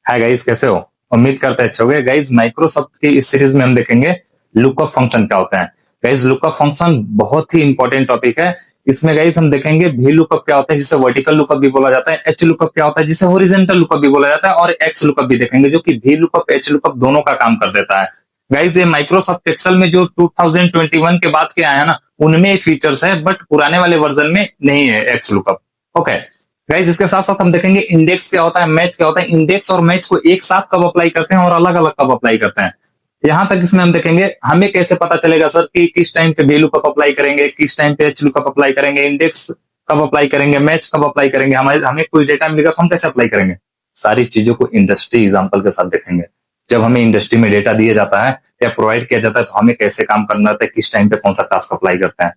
Hi guys, कैसे हो? उम्मीद करते अच्छे होगे। गाइस, माइक्रोसॉफ्ट की इस सीरीज में हम देखेंगे लुकअप फंक्शन क्या होता है। गाइस, लुकअप फंक्शन बहुत ही इंपॉर्टेंट टॉपिक है। इसमें गाइस हम देखेंगे वी लुकअप क्या होता है, जिसे वर्टिकल लुकअप भी बोला जाता है, एच लुकअप क्या होता है, जिसे हॉरिजॉन्टल लुकअप भी बोला जाता है, और एक्स लुकअप भी देखेंगे, जो कि वी लुकअप एच लुकअप दोनों का काम कर देता है। गाइस, ये माइक्रोसॉफ्ट एक्सेल में जो 2021 के बाद के आए हैं ना, उनमें फीचर्स है, बट पुराने वाले वर्जन में नहीं है एक्स लुकअप। ओके गाइस, इसके साथ साथ हम देखेंगे इंडेक्स क्या होता है, मैच क्या होता है। इंडेक्स और मैच को एक साथ कब अप्लाई करते हैं और अलग अलग कब अप्लाई करते हैं, यहां तक इसमें हम देखेंगे। हमें कैसे पता चलेगा सर कि किस टाइम पे वैल्यू कब अप्लाई करेंगे, किस टाइम पे एच कब अप्लाई करेंगे, इंडेक्स कब अप्लाई करेंगे, मैच कब अप्लाई करेंगे, हमें हमें कोई डेटा मिलेगा तो हम कैसे अप्लाई करेंगे। सारी चीजों को इंडस्ट्री एग्जाम्पल के साथ देखेंगे। जब हमें इंडस्ट्री में डेटा दिया जाता है या प्रोवाइड किया जाता है तो हमें कैसे काम करना होता है, किस टाइम पे कौन सा टास्क अप्लाई करते हैं।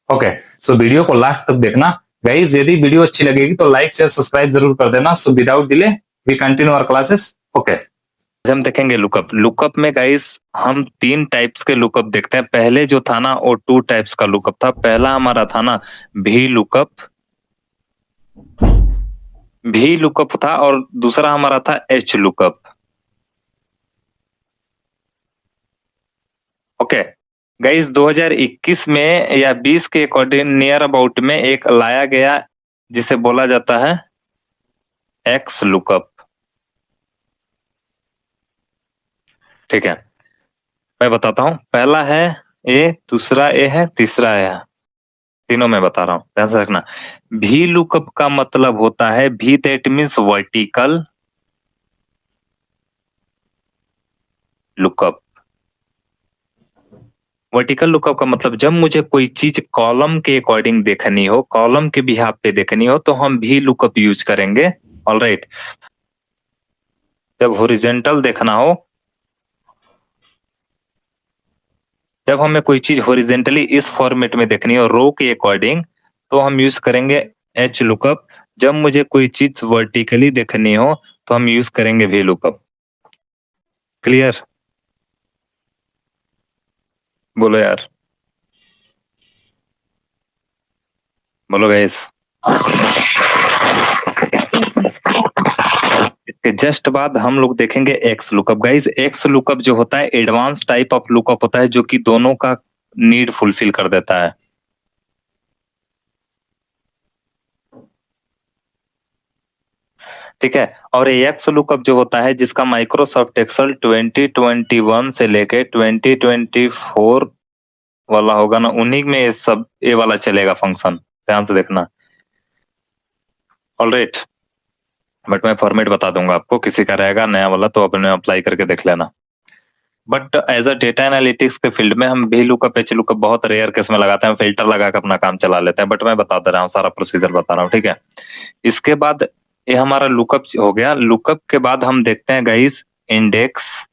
ओके, सो वीडियो को लास्ट तक देखना। गाइज, यदि वीडियो अच्छी लगेगी तो लाइक शेयर सब्सक्राइब जरूर कर देना। So without delay we continue our classes. Okay, आज हम देखेंगे लुकअप। लुकअप में गाइस हम तीन टाइप्स के लुकअप देखते हैं। पहले जो था ना वो टू टाइप्स का लुकअप था। पहला हमारा था ना भी लुकअप, भी लुकअप था, और दूसरा हमारा था एच लुकअप। ओके गाइस, 2021 में या 20 के अकॉर्डिंग नियर अबाउट में एक लाया गया जिसे बोला जाता है एक्स लुकअप। ठीक है, मैं बताता हूं। पहला है ए, दूसरा ए है, तीसरा ए है। तीनों मैं बता रहा हूं, ध्यान से रखना। भी लुकअप का मतलब होता है भी, that means vertical lookup. Vertical lookup का मतलब जब मुझे कोई चीज कॉलम के अकॉर्डिंग देखनी हो, कॉलम के बिहाफ पे देखनी हो, तो हम भी लुकअप यूज करेंगे। ऑलराइट, जब हॉरिजॉन्टल देखना हो, जब हमें कोई चीज हॉरिजेंटली इस फॉर्मेट में देखनी हो रो के अकॉर्डिंग, तो हम यूज करेंगे एच लुकअप। जब मुझे कोई चीज वर्टिकली देखनी हो तो हम यूज करेंगे वी लुकअप। क्लियर? बोलो यार, बोलो गाइस। इसके जस्ट बाद हम लोग देखेंगे x lookup. Guys, x lookup जो होता है एडवांस टाइप ऑफ लुकअप होता है, जो कि दोनों का नीड फुलफिल कर देता है। ठीक है, और एक्स लुकअप जो होता है, जिसका माइक्रोसॉफ्ट एक्सेल 2021 से लेके 2024 वाला होगा ना, उन्हीं में ये सब ये वाला चलेगा फंक्शन। ध्यान से देखना। ऑलराइट, बट मैं फॉर्मेट बता दूंगा आपको, किसी का रहेगा नया वाला तो अपने अप्लाई करके देख लेना। But as a data analytics के फील्ड में हम भी लुकअप एच लुकअप बहुत रेयर केस में लगाते हैं, फिल्टर लगा के अपना काम चला लेते हैं। बट मैं बता दे रहा हूँ, सारा प्रोसीजर बता रहा हूँ, ठीक है। इसके बाद ये हमारा लुकअप हो गया। लुकअप के बाद हम देखते हैं गाइस इंडेक्स,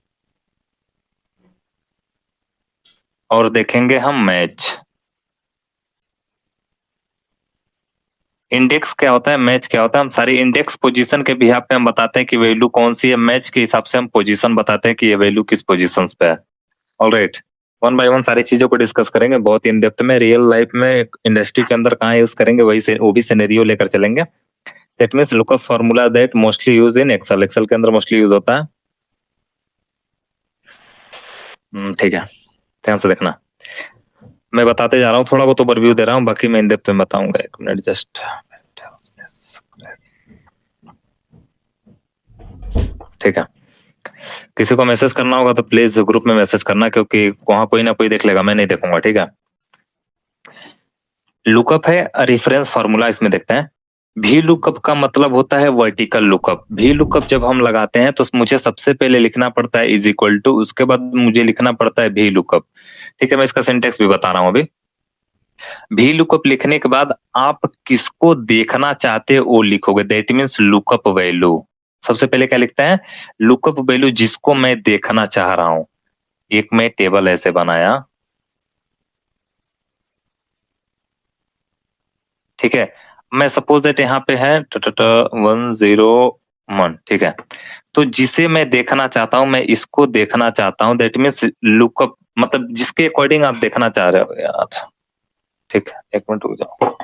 और देखेंगे हम मैच। इंडेक्स क्या होता है, मैच क्या होता है, हम सारी इंडेक्स पोजीशन के बिहाफ पे हम बताते हैं कि वैल्यू कौन सी है। मैच के हिसाब से हम पोजीशन बताते हैं कि ये वैल्यू किस पोजीशन पे है। ऑलराइट, वन बाय वन सारी चीजों को डिस्कस करेंगे बहुत इन डेप्थ में। रियल लाइफ में इंडस्ट्री के अंदर कहाँ यूज करेंगे, वही से वो भी सिनेरियो लेकर चलेंगे। That means lookup formula that mostly use in Excel. Excel के अंदर मोस्टली यूज होता है। ठीक है, ध्यान से देखना। मैं बताते जा रहा हूँ, थोड़ा बहुत ओवरव्यू दे रहा हूँ, बाकी मैं इन डेप्थ में बताऊंगा। एक मिनट जस्ट। ठीक है, किसी को मैसेज करना होगा तो प्लीज ग्रुप में मैसेज करना, क्योंकि वहां कोई ना कोई देख लेगा, मैं नहीं देखूंगा। ठीक है, लुकअप है रेफरेंस फार्मूला, इसमें देखते हैं। भी लुकअप का मतलब होता है वर्टिकल लुकअप। भी लुकअप जब हम लगाते हैं तो मुझे सबसे पहले लिखना पड़ता है इज इक्वल टू, उसके बाद मुझे लिखना पड़ता है भी लुकअप। ठीक है, मैं इसका सिंटेक्स भी बता रहा हूं अभी। भी लुकअप लिखने के बाद आप किसको देखना चाहते हो वो लिखोगे, दैट मीन्स लुकअप वैल्यू। सबसे पहले क्या लिखते हैं, लुकअप वैल्यू जिसको मैं देखना चाह रहा हूं। एक मैं टेबल ऐसे बनाया, ठीक है। मैं सपोज दैट यहाँ पे है 101। ठीक है, तो जिसे मैं देखना चाहता हूं, मैं इसको देखना चाहता हूं, दैट मीन्स लुकअप, मतलब जिसके अकॉर्डिंग आप देखना चाह रहे हो यार। ठीक है, एक मिनट रुक जाओ।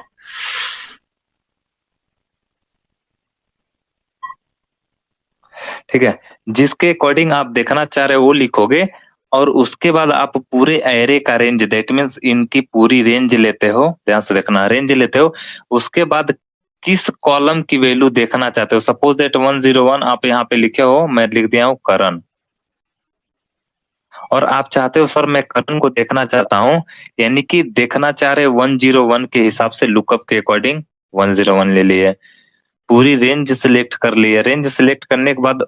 ठीक है, जिसके अकॉर्डिंग आप देखना चाह रहे हो वो लिखोगे और उसके बाद आप पूरे एरे का रेंज, दैट मीन्स इनकी पूरी रेंज लेते हो, ध्यान से देखना, रेंज लेते हो, उसके बाद किस कॉलम की वैल्यू देखना चाहते हो। सपोज दैट 101 आप यहाँ पे लिखे हो, मैं लिख दिया हूँ करण, और आप चाहते हो सर मैं करण को देखना चाहता हूँ, यानी कि देखना चाह रहे 101 के हिसाब से लुकअप के अकॉर्डिंग 101 ले लिए, पूरी रेंज सिलेक्ट कर लिए, रेंज सिलेक्ट करने के बाद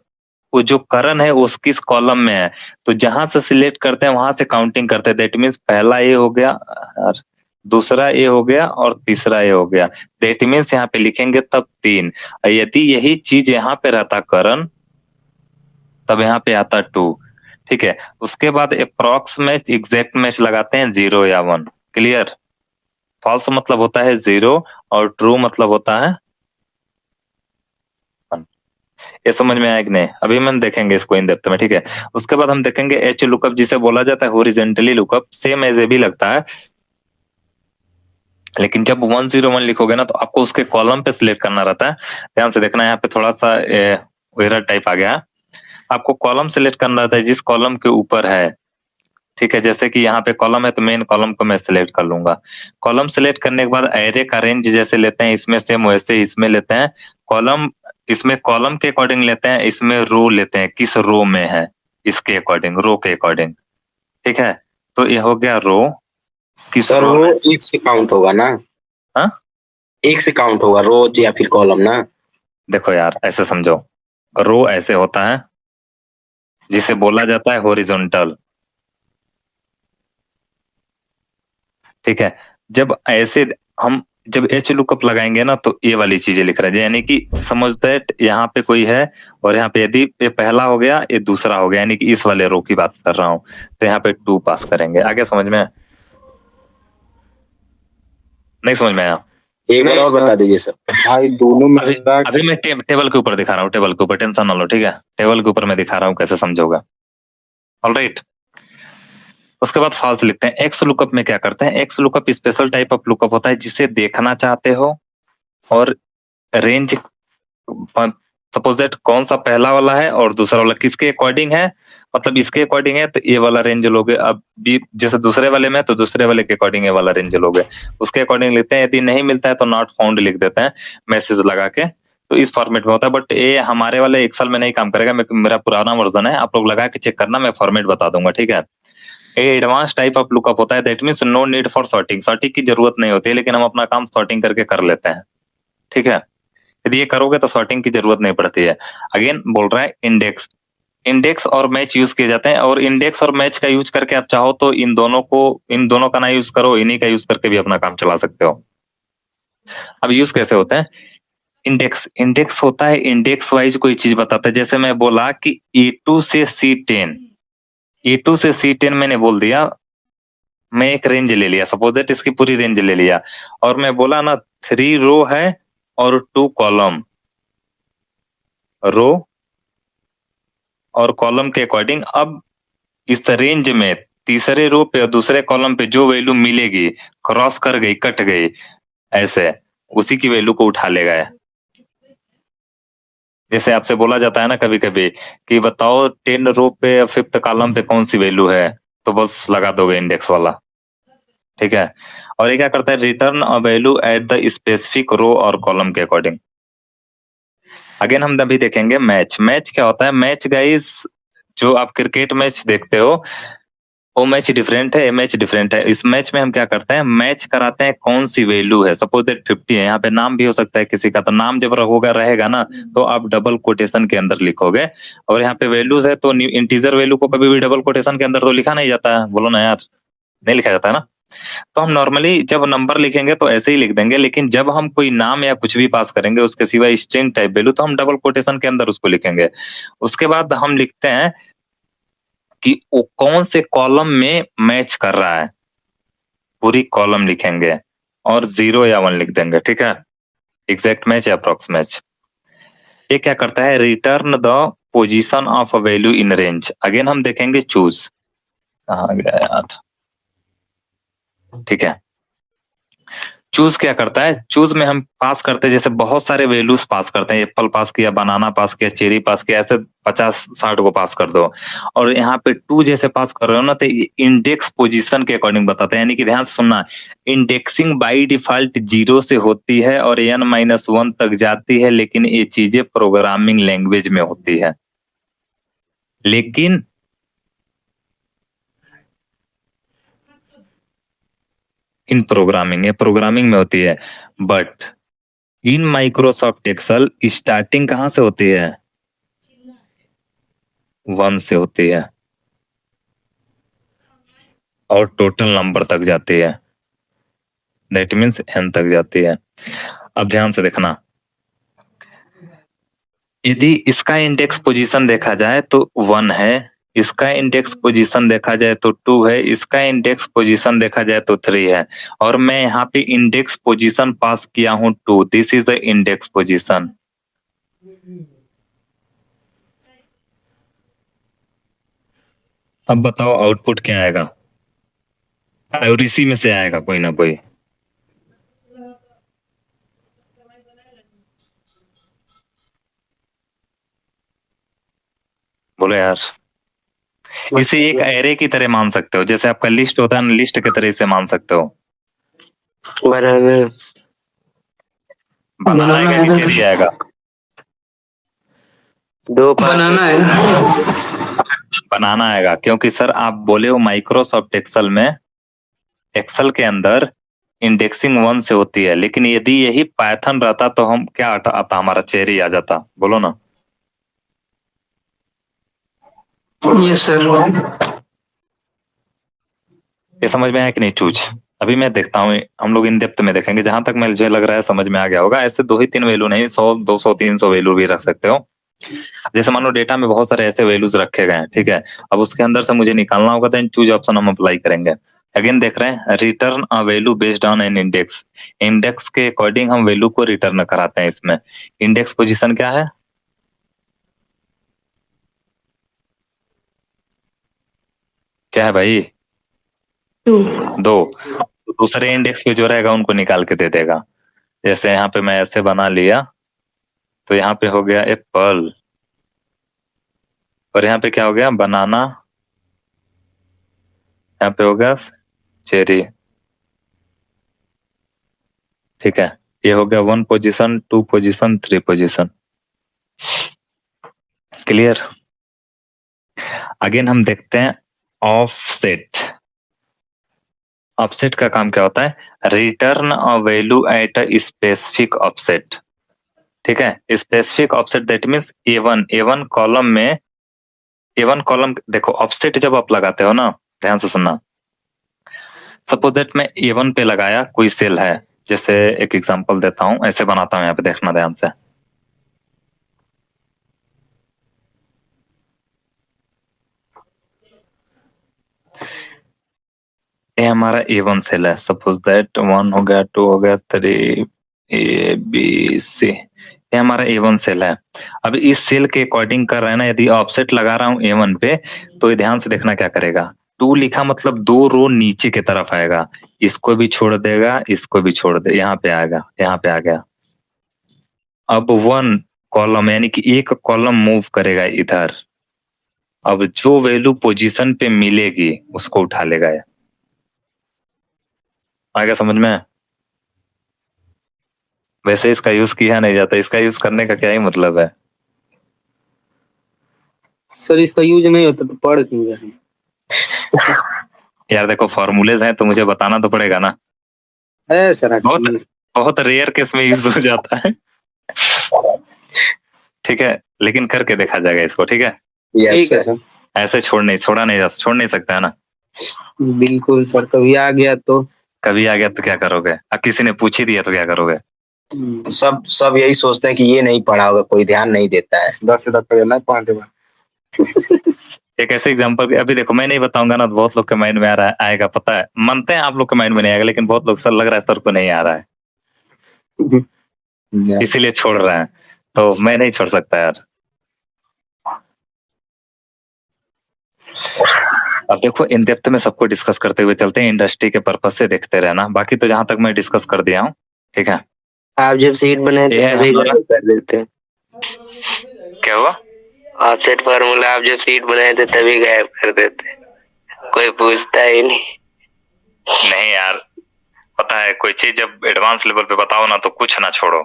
वो जो करण है उस किस कॉलम में है, तो जहां से सिलेक्ट करते हैं वहां से काउंटिंग करते हैं, दैट मीन्स पहला ए हो गया और दूसरा ए हो गया और तीसरा ए हो गया, दैट मीन्स यहाँ पे लिखेंगे तब 3। यदि यही चीज यहाँ पे रहता करण, तब यहाँ पे आता 2, ठीक है। उसके बाद अप्रॉक्स मैच, एग्जैक्ट मैच लगाते हैं 0 या 1, क्लियर। फॉल्स मतलब होता है 0 और ट्रू मतलब होता है 1। ये समझ में आया कि नहीं? अभी हम देखेंगे इसको इन डेप्थ में, ठीक है। उसके बाद हम देखेंगे एच लुकअप, जिसे बोला जाता है horizontally lookup, same as A भी लगता है, लेकिन जब 101 लिखोगे ना तो आपको उसके कॉलम पे सिलेक्ट करना रहता है। ध्यान से देखना, यहाँ पे थोड़ा सा एरर टाइप आ गया है। आपको कॉलम सिलेक्ट करना रहता है जिस कॉलम के ऊपर है, ठीक है। जैसे कि यहाँ पे कॉलम है तो मेन कॉलम को मैं सिलेक्ट कर लूंगा। कॉलम सिलेक्ट करने के बाद एरे का रेंज जैसे लेते हैं इसमें, सेम वैसे इसमें लेते हैं। कॉलम, इसमें कॉलम के अकॉर्डिंग लेते हैं, इसमें रो लेते हैं, किस रो में है इसके अकॉर्डिंग, रो के अकॉर्डिंग, ठीक है। तो ये हो गया रो, किस सर रो वो एक से काउंट होगा ना? हाँ, एक से काउंट होगा रोज या फिर कॉलम ना? देखो यार ऐसे समझो, रो ऐसे होता है जिसे बोला जाता है हॉरिजॉन्टल, ठीक है। जब ऐसे हम जब एच लुकअप लगाएंगे ना तो ये वाली चीजें लिख रहे हैं, यानी कि समझ दैट यहाँ पे कोई है और यहाँ पे यदि ये पहला हो गया ये दूसरा हो गया, यानी कि इस वाले रो की बात कर रहा हूँ, तो यहाँ पे 2 पास करेंगे। आगे समझ में नहीं समझ में आया? एक बार और बता दीजिए सर। भाई दोनों में अभी मैं टेबल के ऊपर दिखा रहा हूँ, टेबल के ऊपर, टेंशन ना लो, ठीक है। टेबल के ऊपर मैं दिखा रहा हूँ कैसे समझोगा, ऑलराइट। उसके बाद फॉल्स लिखते हैं। एक्स लुकअप में क्या करते हैं, x lookup special type of lookup होता है जिसे देखना चाहते हो और रेंज, सपोज दैट कौन सा पहला वाला है और दूसरा वाला किसके अकॉर्डिंग है, मतलब इसके अकॉर्डिंग है तो ये वाला रेंज लोगे। अब भी जैसे दूसरे वाले में तो दूसरे वाले के अकॉर्डिंग ये वाला रेंज लोगे, उसके अकॉर्डिंग लेते हैं। यदि नहीं मिलता है तो नॉट फाउंड लिख देते हैं मैसेज लगा के, तो इस फॉर्मेट में होता है। बट ये हमारे वाले एक्सेल में नहीं काम करेगा, मेरा पुराना वर्जन है, आप लोग लगा के चेक करना, मैं फॉर्मेट बता दूंगा, ठीक है। ये एडवांस टाइप ऑफ लुकअप होता है, that means no need for sorting, sorting की जरूरत नहीं होती है, लेकिन हम अपना काम सॉर्टिंग करके कर लेते हैं, ठीक है। यदि ये करोगे तो सॉर्टिंग की जरूरत नहीं पड़ती है। अगेन बोल रहा है इंडेक्स, इंडेक्स और मैच यूज किए जाते हैं, और इंडेक्स और मैच का यूज करके आप चाहो तो इन दोनों का ना यूज करो, इन्हीं का यूज करके भी अपना काम चला सकते हो। अब यूज कैसे होते हैं, इंडेक्स, इंडेक्स होता है इंडेक्स वाइज कोई चीज बताता है। जैसे मैं बोला कि E2 से C10, E2 से C10 मैंने बोल दिया, मैं एक रेंज ले लिया, सपोज दैट इसकी पूरी रेंज ले लिया, और मैं बोला ना 3 रो है और 2 कॉलम, रो और कॉलम के अकॉर्डिंग अब इस रेंज में तीसरे रो पे और दूसरे कॉलम पे जो वैल्यू मिलेगी, क्रॉस कर गई, कट गई, ऐसे उसी की वैल्यू को उठा लेगा। जैसे आपसे बोला जाता है ना कभी कभी कि बताओ 10 रो पे 5th कॉलम पे कौन सी वैल्यू है, तो बस लगा दोगे इंडेक्स वाला, ठीक है। और ये क्या करता है, return a value at the specific row और कॉलम के अकॉर्डिंग। अगेन हम अभी देखेंगे मैच। मैच क्या होता है, मैच गाइस जो आप क्रिकेट मैच देखते हो वो मैच डिफरेंट है, ये मैच डिफरेंट है। इस मैच में हम क्या करते हैं, मैच कराते हैं कौन सी वैल्यू है। सपोज दैट 50 है, यहाँ पे नाम भी हो सकता है किसी का, तो नाम जब रहेगा ना तो आप डबल कोटेशन के अंदर लिखोगे, और यहाँ पे वैल्यूज है तो इंटीजर वैल्यू को कभी भी डबल कोटेशन के अंदर तो लिखा नहीं जाता है, बोलो ना यार, नहीं लिखा जाता है ना। तो हम नॉर्मली जब नंबर लिखेंगे तो ऐसे ही लिख देंगे, लेकिन जब हम कोई नाम या कुछ भी पास करेंगे उसके सिवा स्ट्रिंग टाइप वैल्यू, तो हम डबल कोटेशन के अंदर उसको लिखेंगे। उसके बाद हम लिखते हैं कि वो कौन से कॉलम में मैच कर रहा है, पूरी कॉलम लिखेंगे और 0 या 1 लिख देंगे, ठीक है। एग्जैक्ट मैच या अप्रॉक्स मैच। ये क्या करता है, return the position of a value in range. Again हम देखेंगे चूज, कहाँ गया यार, ठीक है। चूज क्या करता है, चूज में हम पास करते हैं, जैसे बहुत सारे वैल्यूज पास करते हैं, एप्पल पास किया, बनाना पास किया, चेरी पास किया, ऐसे 50-60 को पास कर दो। और यहाँ पे टू जैसे पास कर रहे हो ना, तो इंडेक्स पोजीशन के अकॉर्डिंग बताते हैं, यानी कि ध्यान से सुनना, इंडेक्सिंग बाई डिफॉल्ट 0 से होती है और n-1 तक जाती है, लेकिन ये चीजें प्रोग्रामिंग लैंग्वेज में होती है, लेकिन इन प्रोग्रामिंग, ये प्रोग्रामिंग में होती है। But in Microsoft Excel starting कहां से होती है, 1 से होती है और टोटल नंबर तक जाती है, दैट मीन्स n तक जाती है। अब ध्यान से देखना, यदि इसका इंडेक्स पोजीशन देखा जाए तो 1 है, इसका इंडेक्स पोजीशन देखा जाए तो 2 है, इसका इंडेक्स पोजीशन देखा जाए तो 3 है, और मैं यहाँ पे इंडेक्स पोजीशन पास किया हूं 2, this is the index position. अब बताओ आउटपुट क्या आएगा, और इसी में से आएगा कोई ना कोई। बोलो यार, इसे एक एरे की तरह मान सकते हो, जैसे आपका लिस्ट होता है ना, लिस्ट की तरह इसे मान सकते हो। बनाना आएगा कि चेरी आएगा, दो बनाना है, बनाना आएगा, क्योंकि सर आप बोले हो माइक्रोसॉफ्ट एक्सेल में, एक्सेल के अंदर इंडेक्सिंग 1 से होती है, लेकिन यदि यही पाइथन रहता तो हम क्या आता, हमारा चेरी आ जाता, बोलो ना। Yes sir. ये समझ में आया कि नहीं चूज? अभी मैं देखता हूँ, हम लोग इन डेप्थ में देखेंगे, जहां तक मुझे लग रहा है समझ में आ गया होगा। ऐसे 2 ही 3 वैल्यू नहीं, 100 200 300 वैल्यू भी रख सकते हो। जैसे मान लो डेटा में बहुत सारे ऐसे वैल्यूज रखे गए हैं, ठीक है, अब उसके अंदर से मुझे निकालना होगा, तो चूज ऑप्शन हम अप्लाई करेंगे। अगेन देख रहे हैं, return a value based on an index, index के अकॉर्डिंग हम वैल्यू को रिटर्न कराते हैं। इसमें इंडेक्स पोजीशन क्या है, क्या है भाई, 2। दूसरे इंडेक्स पे जो रहेगा उनको निकाल के दे देगा। जैसे यहाँ पे मैं ऐसे बना लिया, तो यहाँ पे हो गया एप्पल, और यहाँ पे क्या हो गया, बनाना, यहाँ पे हो गया चेरी, ठीक है। ये हो गया 1 position, 2 position, 3 position, clear. Again हम देखते हैं ऑफसेट। ऑफसेट का काम क्या होता है, return a value at a specific offset, ठीक है। Specific offset that means A1 column में, A1 कॉलम देखो, ऑफसेट जब आप लगाते हो ना, ध्यान से सुनना, सपोज दैट मैं A1 पे लगाया कोई सेल है, जैसे एक एग्जांपल देता हूं, ऐसे बनाता हूं, यहाँ पे देखना ध्यान से। ये हमारा A1 सेल है, सपोज दैट 1 हो गया, 2 हो गया, 3 ABC, ये हमारा A1 सेल है। अब इस सेल के अकॉर्डिंग कर रहे हैं ना, यदि ऑफसेट लगा रहा हूँ A1 पे, तो ध्यान से देखना क्या करेगा, 2 लिखा मतलब 2 रो नीचे की तरफ आएगा, इसको भी छोड़ देगा, इसको भी छोड़ दे, यहाँ पे आएगा, यहाँ पे आ गया। अब 1 कॉलम यानी कि एक कॉलम मूव करेगा इधर, अब जो वैल्यू पोजीशन पे मिलेगी उसको उठा लेगा। ये आ गया समझ में? वैसे इसका यूज किया नहीं जाता, इसका यूज करने का क्या ही मतलब है सर इसका यूज नहीं होता तो पढ़ क्यों रहे हैं? यार देखो, फॉर्मूलेज हैं तो मुझे बताना तो पड़ेगा ना, है सर, बहुत बहुत रेयर केस में यूज हो जाता है, ठीक है, लेकिन करके देखा जाएगा इसको, ठीक है। Yes sir. ऐसे छोड़ नहीं सकता है ना। बिल्कुल सर, कभी आ गया तो, कभी आ गया तो क्या करोगे, किसी ने पूछ ही दिया तो क्या करोगे? सब यही सोचते हैं कि ये नहीं पढ़ा होगा, कोई ध्यान नहीं देता है। 10 से 10 पढ़ना 5 बार। एक ऐसे एग्जांपल, अभी देखो मैं नहीं बताऊंगा ना, तो बहुत लोग के माइंड में आ रहा है, आएगा, पता है, मानते हैं आप लोग के माइंड में नहीं आएगा, लेकिन बहुत लोग, सर लग रहा है सर को नहीं आ रहा है, इसीलिए छोड़ रहे हैं, तो मैं नहीं छोड़ सकता यार। अब देखो इन डेप्थ में सबको डिस्कस करते हुए चलते हैं, इंडस्ट्री के पर्पज से देखते रहना, बाकी तो जहां तक मैं डिस्कस कर दिया हूँ, ठीक है। आप जब सीट बनाए ये है तभी हमारा, गायब कर देते हैं। क्या हुआ? ऑफसेट फार्मूला आप जब सीट बनाए थे तभी गायब कर देते, कोई पूछता ही नहीं। नहीं यार, पता है कोई चीज जब एडवांस लेवल पे बताओ ना तो कुछ ना छोड़ो।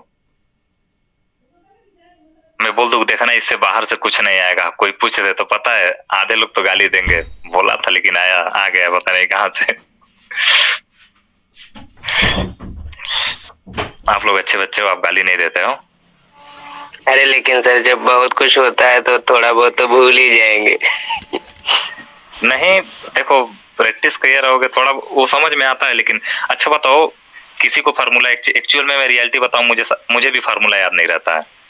मैं बोल दूं देखना इससे बाहर से कुछ नहीं आएगा, कोई पूछ दे तो पता है आधे लोग तो गाली देंगे, बोला था लेकिन आया आ गया पता नहीं कहाँ से। आप लोग अच्छे बच्चे हो, आप गाली नहीं देते हो। अरे लेकिन सर जब बहुत कुछ होता है तो थोड़ा बहुत तो भूल ही जाएंगे। नहीं देखो, प्रैक्टिस किए रहोगे थोड़ा वो समझ में आता है, लेकिन अच्छा बताओ किसी को फार्मूला एक्चुअल में मैं रियलिटी बताऊं, मुझे भी फार्मूला याद नहीं रहता है।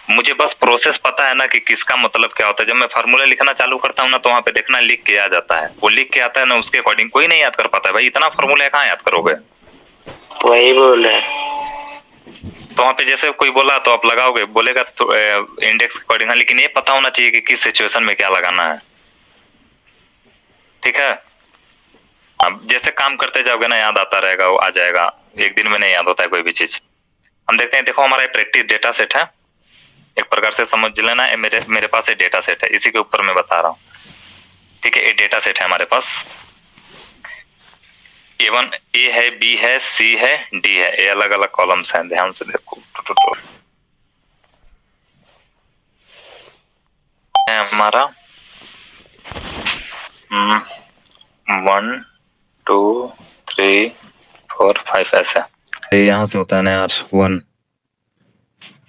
मुझे बस प्रोसेस पता है ना कि किसका मतलब क्या होता है। जब मैं फार्मूला लिखना चालू करता हूँ ना तो वहां पे देखना लिख के आ जाता है, वो लिख के आता है ना उसके अकॉर्डिंग कोई नहीं याद कर पाता है भाई, इतना फार्मूला कहाँ याद करोगे। वही बोल रहे हैं। तो वहां पे जैसे कोई बोला तो आप लगाओगे, बोलेगा तो इंडेक्स के अकॉर्डिंग, लेकिन ये पता होना चाहिए कि किस सिचुएशन में क्या लगाना है, ठीक है। अब जैसे काम करते जाओगे ना याद आता रहेगा, वो आ जाएगा, एक दिन में नहीं याद होता है कोई भी चीज। हम देखते हैं, देखो हमारा प्रैक्टिस डेटा सेट है, एक प्रकार से समझ लेना है, मेरे पास एक डेटा सेट है, इसी के ऊपर मैं बता रहा हूँ, ठीक है। एक डेटा सेट है हमारे पास, A1 ए है, बी है, सी है, डी है, ये अलग अलग कॉलम्स हैं, ध्यान से देखो। है हमारा 1 2 3 4 5 ऐसे, यहाँ से होता है ना यार 1,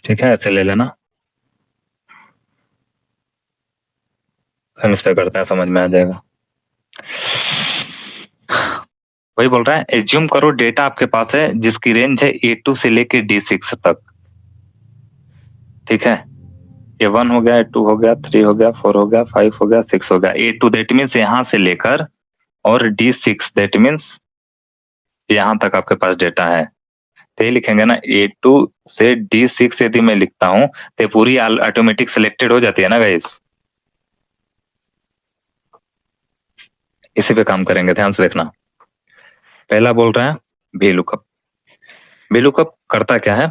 ठीक है, ऐसे ले लेना, हम इस पे करते हैं, समझ में आ जाएगा। वही बोल रहा है, एज्यूम करो डेटा आपके पास है जिसकी रेंज है A2 से लेके D6 तक, ठीक है। A1 हो गया, A2 हो गया, 3 हो गया, 4 हो गया, 5 हो गया, 6 हो गया। A2 दैट मीन्स यहाँ से लेकर, और D6 दैट मीन्स यहाँ तक आपके पास डेटा है। तो ये लिखेंगे ना A2 से D6 यदि मैं लिखता हूँ तो पूरी ऑटोमेटिक सिलेक्टेड हो जाती है ना गाइस। इसी पे काम करेंगे, ध्यान से देखना। पहला बोल रहा है VLOOKUP। VLOOKUप करता क्या है,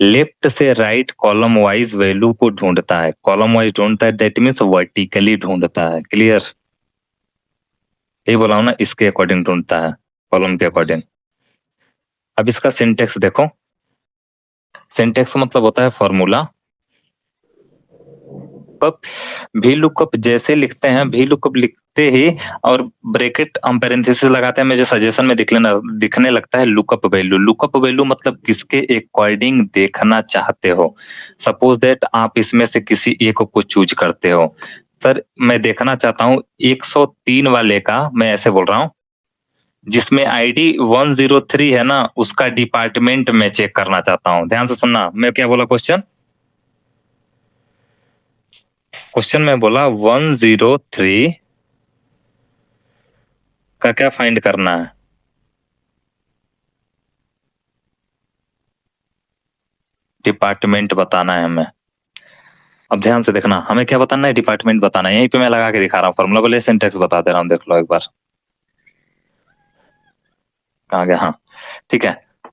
लेफ्ट से राइट कॉलम वाइज वैल्यू को ढूंढता है, कॉलम वाइज ढूंढता है दैट मीन्स वर्टिकली ढूंढता है, क्लियर। ये बोला हूं ना, इसके अकॉर्डिंग ढूंढता है, कॉलम के अकॉर्डिंग। अब इसका सिंटेक्स देखो, सिंटेक्स मतलब होता है फॉर्मूला। VLOOKUP जैसे लिखते हैं, VLOOKUप लिखते ही और ब्रैकेट हम पैरेंथेसिस लगाते हैं, मुझे सजेशन में दिखने लगता है लुकअप वैल्यू। लुकअप वैल्यू मतलब किसके अकॉर्डिंग देखना चाहते हो। सपोज दैट आप इसमें से किसी एक को चूज करते हो, सर मैं देखना चाहता हूं 103 वाले का, मैं ऐसे बोल रहा हूं, जिसमें आईडी 103 है ना, उसका डिपार्टमेंट में चेक करना चाहता हूं। ध्यान से सुनना, मैं क्या बोला, क्वेश्चन में बोला 103 का क्या फाइंड करना है, डिपार्टमेंट बताना है हमें। अब ध्यान से देखना, हमें क्या बताना है, डिपार्टमेंट बताना है। यहीं पे मैं लगा के दिखा रहा हूँ फॉर्मूला, बोले सिंटेक्स बता दे रहा हूँ, देख लो एक बार कहाँ गया। हाँ ठीक है,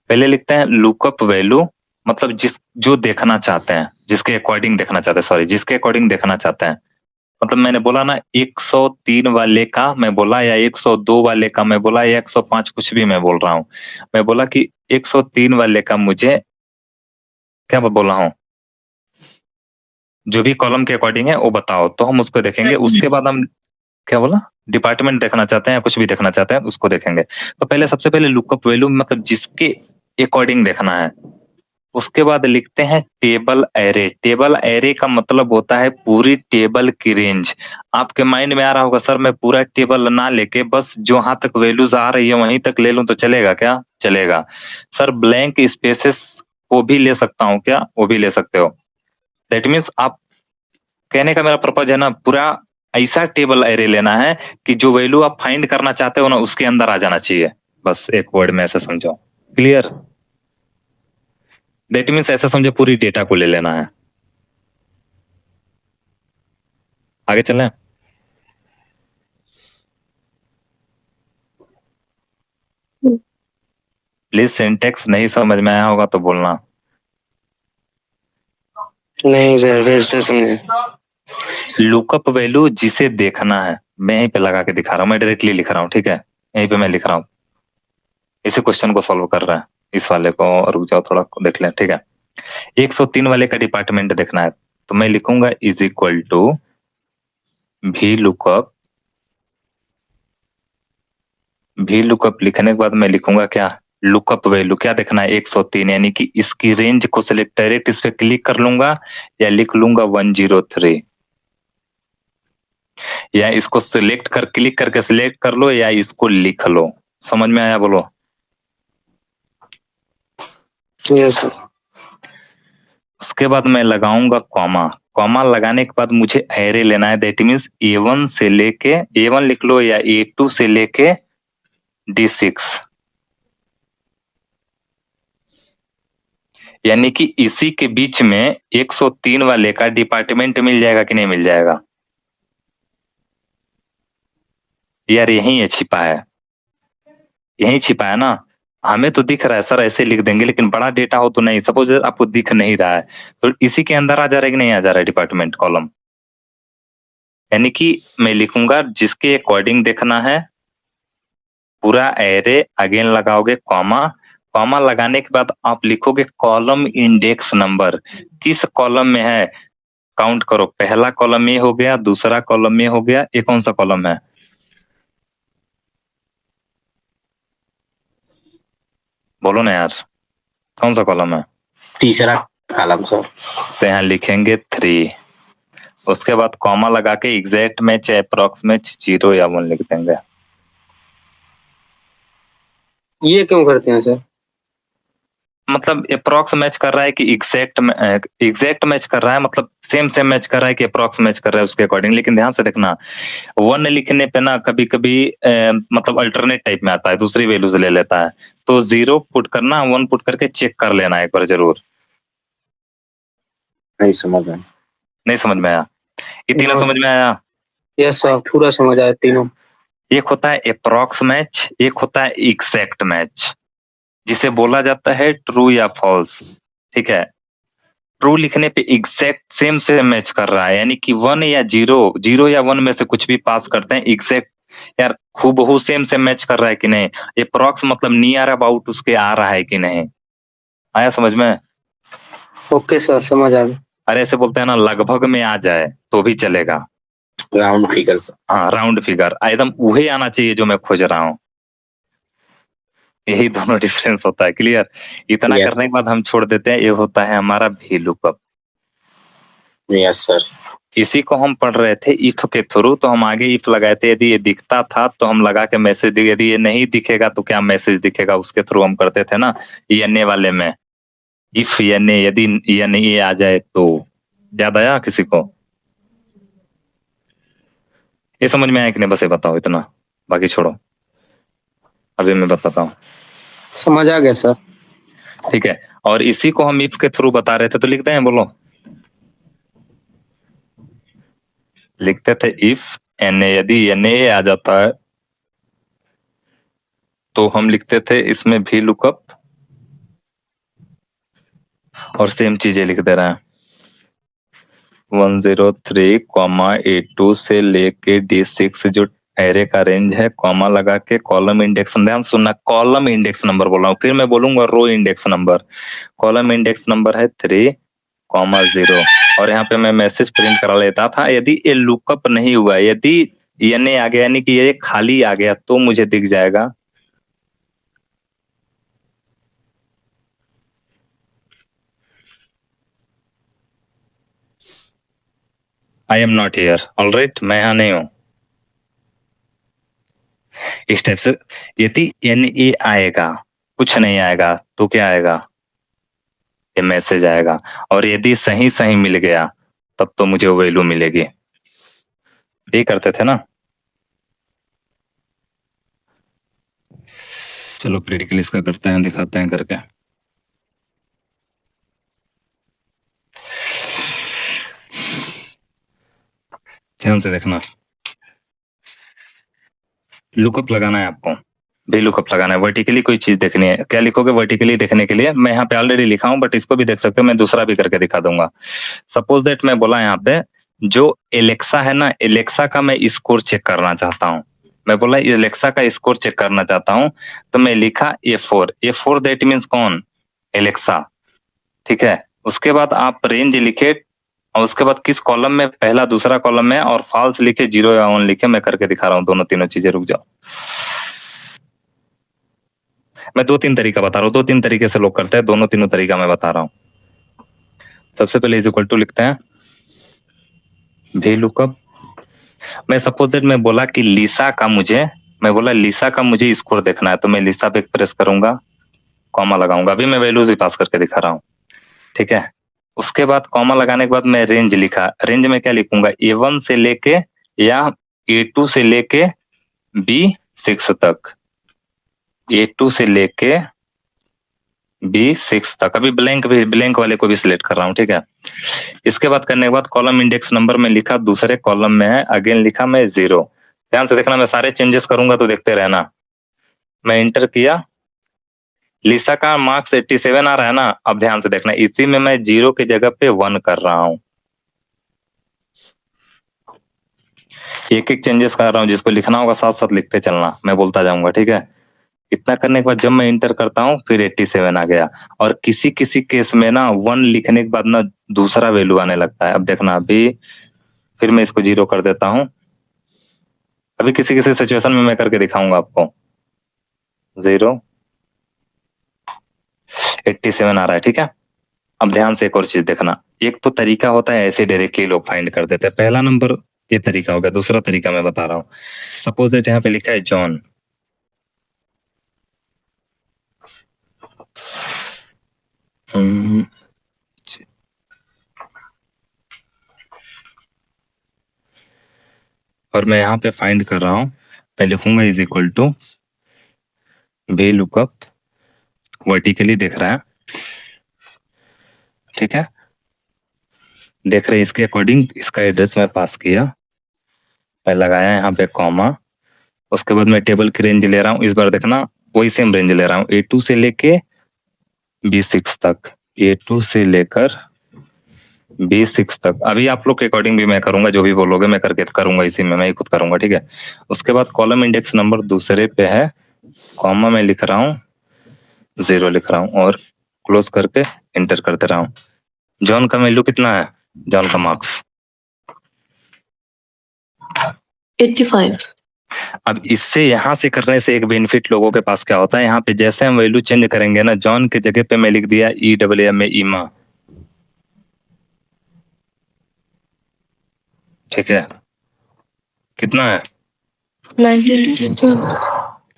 पहले लिखते हैं लुकअप वैल्यू, मतलब जो देखना चाहते हैं, जिसके अकॉर्डिंग देखना चाहते हैं, सॉरी जिसके अकॉर्डिंग देखना चाहते हैं। मतलब मैंने बोला ना 103 वाले का मैं बोला, या 102 वाले का मैं बोला, या 105, कुछ भी मैं बोल रहा हूँ। मैं बोला कि 103 वाले का मुझे क्या बोला हूँ, जो भी कॉलम के अकॉर्डिंग है वो बताओ, तो हम उसको देखेंगे। उसके बाद हम क्या बोला, डिपार्टमेंट देखना चाहते हैं या कुछ भी देखना चाहते हैं उसको देखेंगे। तो पहले सबसे पहले लुकअप वैल्यू मतलब जिसके अकॉर्डिंग देखना है। उसके बाद लिखते हैं टेबल एरे। टेबल एरे का मतलब होता है पूरी टेबल की रेंज। आपके माइंड में आ रहा होगा सर मैं पूरा टेबल ना लेके बस जहां तक वैल्यूज आ रही है वहीं तक ले लूं तो चलेगा क्या? चलेगा सर, ब्लैंक स्पेसेस को भी ले सकता हूं क्या? वो भी ले सकते हो। दैट मीन्स आप, कहने का मेरा पर्पज है ना, पूरा ऐसा टेबल एरे लेना है कि जो वैल्यू आप फाइंड करना चाहते हो ना उसके अंदर आ जाना चाहिए। बस एक वर्ड में ऐसा समझो, क्लियर। दैट मीन्स ऐसा समझो पूरी डेटा को ले लेना है। आगे चलें। प्लीज सिंटेक्स नहीं समझ में आया होगा तो बोलना। नहीं सर, फिर से समझे। लुकअप वैल्यू जिसे देखना है, मैं यहीं पे लगा के दिखा रहा हूँ, मैं डायरेक्टली लिख रहा हूँ, ठीक है, यहीं पे मैं लिख रहा हूँ, इसी क्वेश्चन को सॉल्व कर रहा है। इस वाले को रुक जाओ थोड़ा देख लें, ठीक है। 103 वाले का डिपार्टमेंट देखना है, तो मैं लिखूंगा इज इक्वल टू भी लुकअप। भी लुकअप लिखने के बाद मैं लिखूंगा क्या, लुकअप वैल्यू क्या देखना है 103, यानी कि इसकी रेंज को सिलेक्ट डायरेक्ट इस पे क्लिक कर लूंगा या लिख लूंगा 103, या इसको सिलेक्ट कर क्लिक करके सिलेक्ट कर लो या इसको लिख लो। समझ में आया बोलो। Yes sir. उसके बाद मैं लगाऊंगा कॉमा। कॉमा लगाने के बाद मुझे एरे लेना है, दैट मीन्स A1 से लेके A1 लिख लो या A2 से लेके D6, यानी कि इसी के बीच में 103 वाले का डिपार्टमेंट मिल जाएगा कि नहीं मिल जाएगा। यार यही है छिपा है, यही छिपा है ना। हमें तो दिख रहा है सर ऐसे लिख देंगे, लेकिन बड़ा डेटा हो तो नहीं, सपोज आपको दिख नहीं रहा है तो इसी के अंदर आ जा रहा है कि नहीं आ जा रहा है डिपार्टमेंट कॉलम। यानी कि मैं लिखूंगा जिसके अकॉर्डिंग देखना है, पूरा एरे, अगेन लगाओगे कॉमा। कॉमा लगाने के बाद आप लिखोगे कॉलम इंडेक्स नंबर, किस कॉलम में है काउंट करो। पहला कॉलम ये हो गया, दूसरा कॉलम ये हो गया, ये कौन सा कॉलम है, बोलो ना यार, कौन सा कॉलम है। तीसरा कॉलम सर। तो यहाँ लिखेंगे 3, उसके बाद कॉमा लगा के एग्जैक्ट मैच, अप्रॉक्स मैच 0 या 1 लिख देंगे। ये क्यों करते हैं सर? मतलब अप्रॉक्स मैच कर रहा है कि एग्जैक्ट मैच कर रहा है, मतलब सेम सेम मैच कर रहा है कि अप्रॉक्स मैच कर रहा है उसके अकॉर्डिंग। लेकिन ध्यान से देखना, 1 लिखने पे ना कभी कभी मतलब अल्टरनेट टाइप में आता है, दूसरी वैल्यूज ले लेता है, तो 0 पुट करना, 1 पुट करके चेक कर लेना एक बार जरूर। नहीं समझ में। नहीं समझ में आया, ये तीनों समझ में आया। यस सर, पूरा समझ आया तीनों। एक होता है अप्रॉक्स मैच, एक होता है एग्जैक्ट मैच, जिसे बोला जाता है ट्रू या फॉल्स, ठीक है। ट्रू लिखने पे एग्जैक्ट सेम से मैच कर रहा है, यानी कि 1 या 0, 0 या 1 में से कुछ भी पास करते हैं। एग्जैक्ट यार हूबहू सेम से मैच कर रहा है कि नहीं। अप्रॉक्स मतलब नियर अबाउट उसके आ रहा है कि नहीं। आया समझ में। ओके सर, समझ आ गया। अरे ऐसे बोलते हैं ना, लगभग में आ जाए तो भी चलेगा। Round figure sir. हाँ राउंड फिगर एकदम वही आना चाहिए जो मैं खोज रहा हूँ। यही दोनों डिफरेंस होता है, क्लियर। इतना Yes. करने के बाद हम छोड़ देते हैं, ये होता है हमारा भी लुकअप। Yes sir. इसी को हम पढ़ रहे थे इफ के थ्रू, तो हम आगे इफ लगाए थे, यदि ये दिखता था तो हम लगा के मैसेज दिए, यदि ये नहीं दिखेगा तो क्या मैसेज दिखेगा, उसके थ्रू हम करते थे ना। ये वाले में इफ यदि ये आ जाए तो, याद आया किसी को। ये समझ में आया कि नहीं, बस ये बताओ इतना, बाकी छोड़ो, अभी मैं बताता हूँ। समझ आ गया सर। ठीक है, और इसी को हम इफ के थ्रू बता रहे थे, तो लिखते हैं, बोलो। लिखते थे इफ यदि NA आ जाता है तो हम लिखते थे इसमें भी लुकअप, और सेम चीजें लिख दे रहे हैं 103 A2 से लेके D6 जो एरे का रेंज है, कॉमा लगा के कॉलम इंडेक्स, ध्यान सुनना, कॉलम इंडेक्स नंबर बोल रहा हूँ, फिर मैं बोलूंगा row index number. Column index number है 3,0, और यहाँ पे मैं मैसेज प्रिंट करा लेता था। यदि ये लुकअप नहीं हुआ, यदि NA आ गया यानी कि ये खाली आ गया, तो मुझे दिख जाएगा I am not here, alright, मैं यहाँ नहीं हूं। इस टाइप से यदि NA आएगा, कुछ नहीं आएगा, तो क्या आएगा, ये मैसेज आएगा। और यदि सही सही मिल गया तब तो मुझे वैल्यू मिलेगी। ये करते थे ना। चलो प्रैक्टिकल इसका करते हैं, दिखाते हैं करके। ध्यान से देखना, लुकअप लगाना है आपको। भी लुकअप लगाना है, वर्टिकली कोई चीज देखनी है। क्या लिखोगे वर्टिकली देखने के लिए? मैं यहाँ पे ऑलरेडी लिखा हूँ, बट इसको भी देख सकते हो, मैं दूसरा भी करके दिखा दूंगा। सपोज दैट मैं बोला यहाँ पे जो एलेक्सा है ना, एलेक्सा का मैं स्कोर चेक करना चाहता हूँ। मैं बोला एलेक्सा का स्कोर चेक करना चाहता हूँ, तो मैं लिखा A4 दैट मीन्स कौन? एलेक्सा। ठीक है, उसके बाद आप रेंज लिखे और उसके बाद किस कॉलम में, पहला दूसरा कॉलम में, और फॉल्स लिखे, 0 या 1 लिखे। मैं करके दिखा रहा हूँ दोनों तीनों चीजें, रुक जाओ। मैं 2-3 तरीका बता रहा हूँ, 2-3 तरीके से लोग करते हैं, दोनों तीनों तरीका मैं बता रहा हूँ। सबसे पहले इज इक्वल टू लिखते हैं वी लुकअप। मैं सपोज दैट मैं बोला कि लिसा का मुझे स्कोर देखना है, तो मैं लिसा पे प्रेस करूंगा, कॉमा लगाऊंगा। अभी मैं वैल्यूज भी पास करके दिखा रहा हूँ, ठीक है। उसके बाद कॉमा लगाने के बाद मैं रेंज लिखा, रेंज में क्या लिखूंगा? A1 से लेके या A2 से लेके B6 तक, A2 से लेके B6 तक। अभी ब्लैंक वाले को भी सिलेक्ट कर रहा हूँ, ठीक है। इसके बाद करने के बाद कॉलम इंडेक्स नंबर में लिखा, दूसरे कॉलम में है, अगेन लिखा मैं 0। ध्यान से देखना, मैं सारे चेंजेस करूंगा तो देखते रहना। मैं इंटर किया, लिसा का मार्क्स 87 आ रहा है ना। अब ध्यान से देखना, इसी में मैं 0 की जगह पे 1 कर रहा हूँ, एक एक चेंजेस कर रहा हूँ। जिसको लिखना होगा साथ साथ लिखते चलना, मैं बोलता जाऊंगा, ठीक है। इतना करने के बाद जब मैं इंटर करता हूँ फिर 87 आ गया। और किसी किसी केस में ना 1 लिखने के बाद ना दूसरा वैल्यू आने लगता है। अब देखना, अभी फिर मैं इसको 0 कर देता हूँ। अभी किसी किसी सिचुएशन में मैं करके दिखाऊंगा आपको। 0 87 आ रहा है, ठीक है। अब ध्यान से एक और चीज देखना, एक तो तरीका होता है ऐसे डायरेक्टली लोग फाइंड कर देते हैं, पहला नंबर ये तरीका हो गया। दूसरा तरीका मैं बता रहा हूँ। सपोज दैट यहाँ पे लिखा है जॉन, और मैं यहाँ पे फाइंड कर रहा हूँ। मैं लिखूंगा is equal to V lookup, vertically देख रहा है, ठीक है। देख रहे हैं, इसके अकॉर्डिंग इसका एड्रेस मैं पास किया, मैं लगाया यहाँ पे कॉमा। उसके बाद मैं टेबल की रेंज ले रहा हूँ, इस बार देखना वही सेम रेंज ले रहा हूँ, A2 से लेके B6 तक, A2 से लेकर B6 तक। अभी आप लोग के अकॉर्डिंग भी मैं करूंगा, जो भी बोलोगे मैं करके करूंगा, इसी में मैं ही खुद करूंगा, ठीक है। उसके बाद कॉलम इंडेक्स नंबर दूसरे पे है, कॉमा में लिख रहा हूँ, 0 लिख रहा हूँ और क्लोज करके एंटर करते रहा हूँ। जॉन का वैल्यू कितना है? जॉन का मार्क्स 85। अब इससे यहाँ से करने से एक बेनिफिट लोगों के पास क्या होता है, यहाँ पे जैसे हम वैल्यू चेंज करेंगे ना, जॉन के जगह पे मैं लिख दिया EWM में ईमा, ठीक है। कितना है? 92।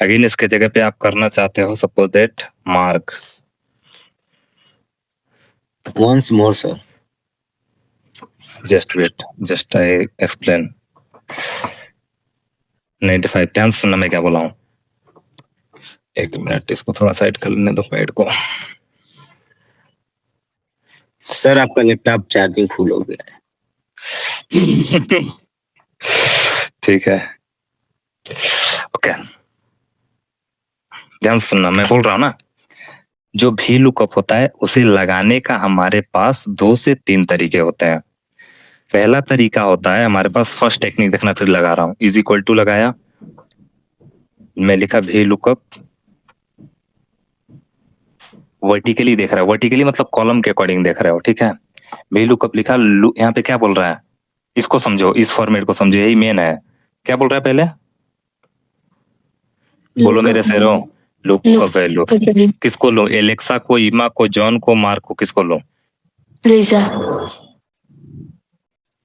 अगेन इसके जगह पे आप करना चाहते हो suppose that marks, once more sir, just wait, just I explain. 95। ध्यान से सुनना मैं क्या बोला हूँ। एक मिनट, इसको थोड़ा साइड कर लेने दो पैड को। सर आपका लैपटॉप चार्जिंग फुल हो गया है। ठीक है, ओके। ध्यान से सुनना, मैं बोल रहा हूँ ना, जो भी लुकअप होता है उसे लगाने का हमारे पास 2 से 3 तरीके होते हैं। पहला तरीका होता है हमारे पास, फर्स्ट टेक्निक देखना, फिर लगा रहा हूँ, इज इक्वल टू लगाया, मैं लिखा भी लुकअप, वर्टिकली देख रहा है, वर्टिकली मतलब कॉलम के अकॉर्डिंग देख रहे हो, ठीक है। भी लुकअप लिखा, यहाँ पे क्या बोल रहा है इसको समझो, इस फॉर्मेट को समझो, यही मेन है। क्या बोल रहा है पहले? बोलो मेरे शेरों, लुकअप वैल्यू किसको लो? एलेक्सा को, ईमा को, जॉन को, मार्क को, किसको लो? लिसा।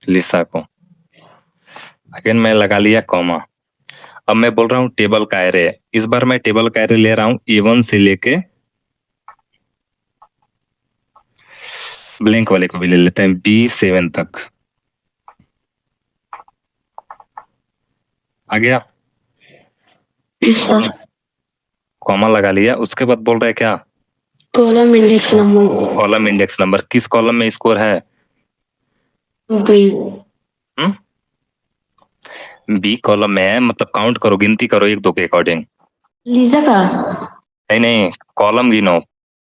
लिसा को। अगेन मैं लगा लिया कॉमा। अब मैं बोल रहा हूँ टेबल का एरे, इस बार मैं टेबल का एरे ले रहा हूँ A1 से लेके, ब्लैंक वाले को भी ले लेते हैं, B7 तक। आ गया, कॉमा लगा लिया। उसके बाद बोल रहा है क्या? Column index number. Column index number, किस कॉलम में स्कोर है? बी कॉलम में है, मतलब काउंट करो, गिनती करो 1 2 के अकॉर्डिंग। लीजा का नहीं नहीं, कॉलम गिनो।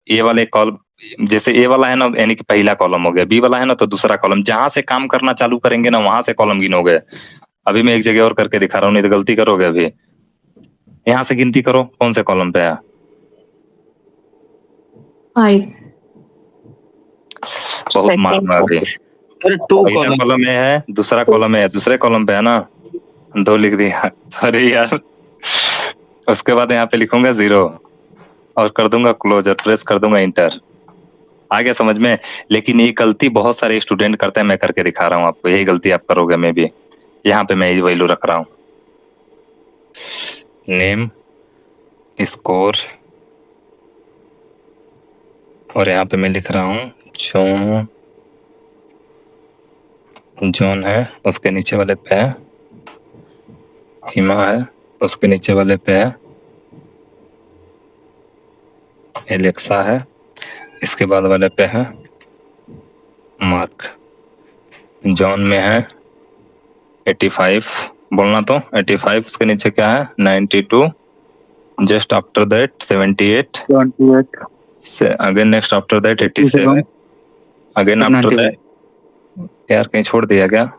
ए वाले कॉलम, जैसे ए वाला है ना, यानी कि पहला कॉलम हो गया, बी वाला है ना तो दूसरा कॉलम। जहां से काम करना चालू करेंगे ना वहां से कॉलम गिनोगे। अभी मैं एक जगह और करके दिखा रहा हूँ, नहीं तो गलती करोगे। अभी यहाँ से गिनती करो, कौन से कॉलम पे है। 5 बहुत मारना अभी। अरे 2 पहला कॉलम कॉलम में है, दूसरा कॉलम में है, दूसरे कॉलम पे है ना, 2 लिख दिया। अरे यार, उसके बाद यहाँ पे लिखूंगा 0 और कर दूंगा क्लोजर, प्रेस कर दूंगा इंटर। आ गया समझ में। लेकिन ये गलती बहुत सारे स्टूडेंट करते हैं, मैं करके दिखा रहा हूँ आपको। यही गलती आप करोगे। मैं भी यहाँ पे मैं वैल्यू रख रहा हूँ, नेम, स्कोर, और यहाँ पे मैं लिख रहा हूँ जॉन। जॉन है, उसके नीचे वाले पे है हिमा, है उसके नीचे वाले पे है एलेक्सा, है इसके बाद वाले पे है मार्क। जॉन में है 85, बोलना तो 85, उसके नीचे क्या है 92, just after that 78, again next after that 87, again after that. यार कहीं छोड़ दिया क्या?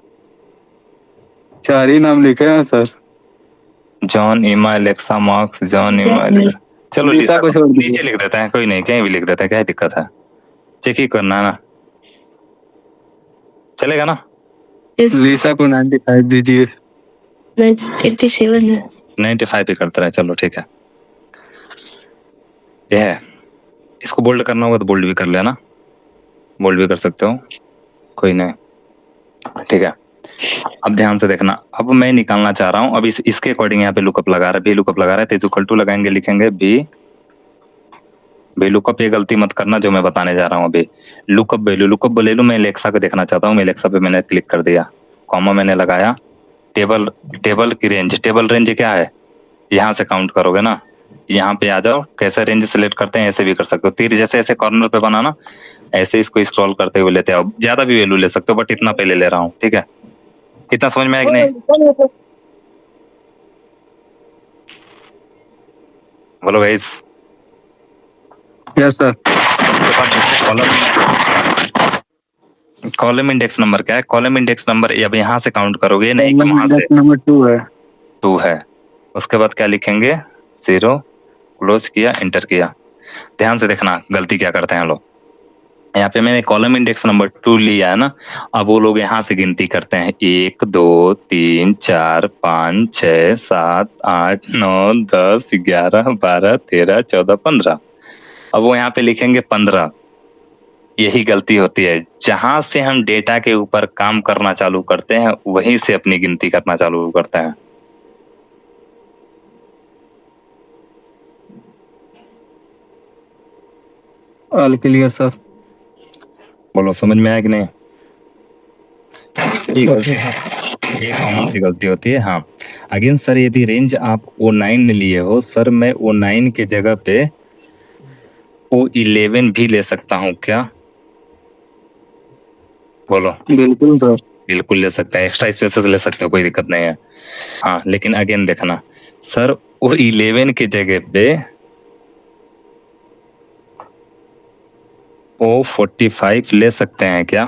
4 ही नाम लिखे हैं सर। जॉन, इमा, एलेक्सा, मार्क्स, जॉन, इमा, एलेक्सा। चलो लीसा को छोड़ दीजिए। नीचे लिख देते हैं, कोई नहीं, कहीं भी लिख देते हैं, क्या दिक्कत है? चेक ही करना है ना, चलेगा ना? लीसा को 95 दीजिए। 87 है 95 ही करते रहे, चलो ठीक है। ये है, इसको बोल्ड करना होगा तो बोल्ड भी कर लेना, बोल्ड भी कर सकते हो, कोई नहीं, ठीक है। अब ध्यान से देखना, अब मैं निकालना चाह रहा हूँ। अब इसके अकॉर्डिंग यहाँ पे लुकअप लगा रहा है, बी लुकअप लगा रहा है, तो इक्वल टू लगाएंगे, लिखेंगे बी लुकअप। ये गलती मत करना जो मैं बताने जा रहा हूँ अभी। लुकअप वैल्यू मैं एलेक्सा को देखना चाहता हूँ, मैं एलेक्सा पे मैंने क्लिक कर दिया, कॉमा मैंने लगाया, टेबल की रेंज, टेबल रेंज क्या है, यहाँ से काउंट करोगे ना, यहाँ पे आ जाओ। कैसे रेंज सिलेक्ट करते हैं, ऐसे भी कर सकते हो, तीर जैसे ऐसे कॉर्नर पे बनाना, ऐसे इसको स्क्रॉल करते हुए लेते आओ। ज्यादा भी वैल्यू ले सकते हो, बट इतना पहले ले रहा हूँ, ठीक है। इतना समझ में आया कि नहीं? बोलो guys. Yes sir. Column index number क्या है? कॉलम इंडेक्स नंबर अब यहाँ से काउंट करोगे, नहीं कि वहां से। नंबर 2 है। 2 है, उसके बाद क्या लिखेंगे 0, क्लोज किया, इंटर किया। ध्यान से देखना गलती क्या करते हैं लोग। यहाँ पे मैंने कॉलम इंडेक्स नंबर 2 लिया है ना, अब वो लोग यहाँ से गिनती करते हैं 1 2 3 4 5 6 7 8 9 10 11 12 13 14 15। अब वो यहाँ पे लिखेंगे 15। यही गलती होती है, जहां से हम डेटा के ऊपर काम करना चालू करते हैं वहीं से अपनी गिनती करना चालू करते हैं। All clear sir. बोलो समझ में आया कि नहीं? ये कॉमन सी गलती होती है। हाँ, अगेन सर यदि रेंज आप O9 लिए हो, सर मैं O9 के जगह पे O11 भी ले सकता हूँ क्या? बोलो। बिल्कुल सर। बिल्कुल ले सकते हैं, एक्स्ट्रा स्पेसेस ले सकते हो, कोई दिक्कत नहीं है। हाँ, लेकिन अगेन देखना सर O11 के जगह पे O45 ले सकते हैं क्या?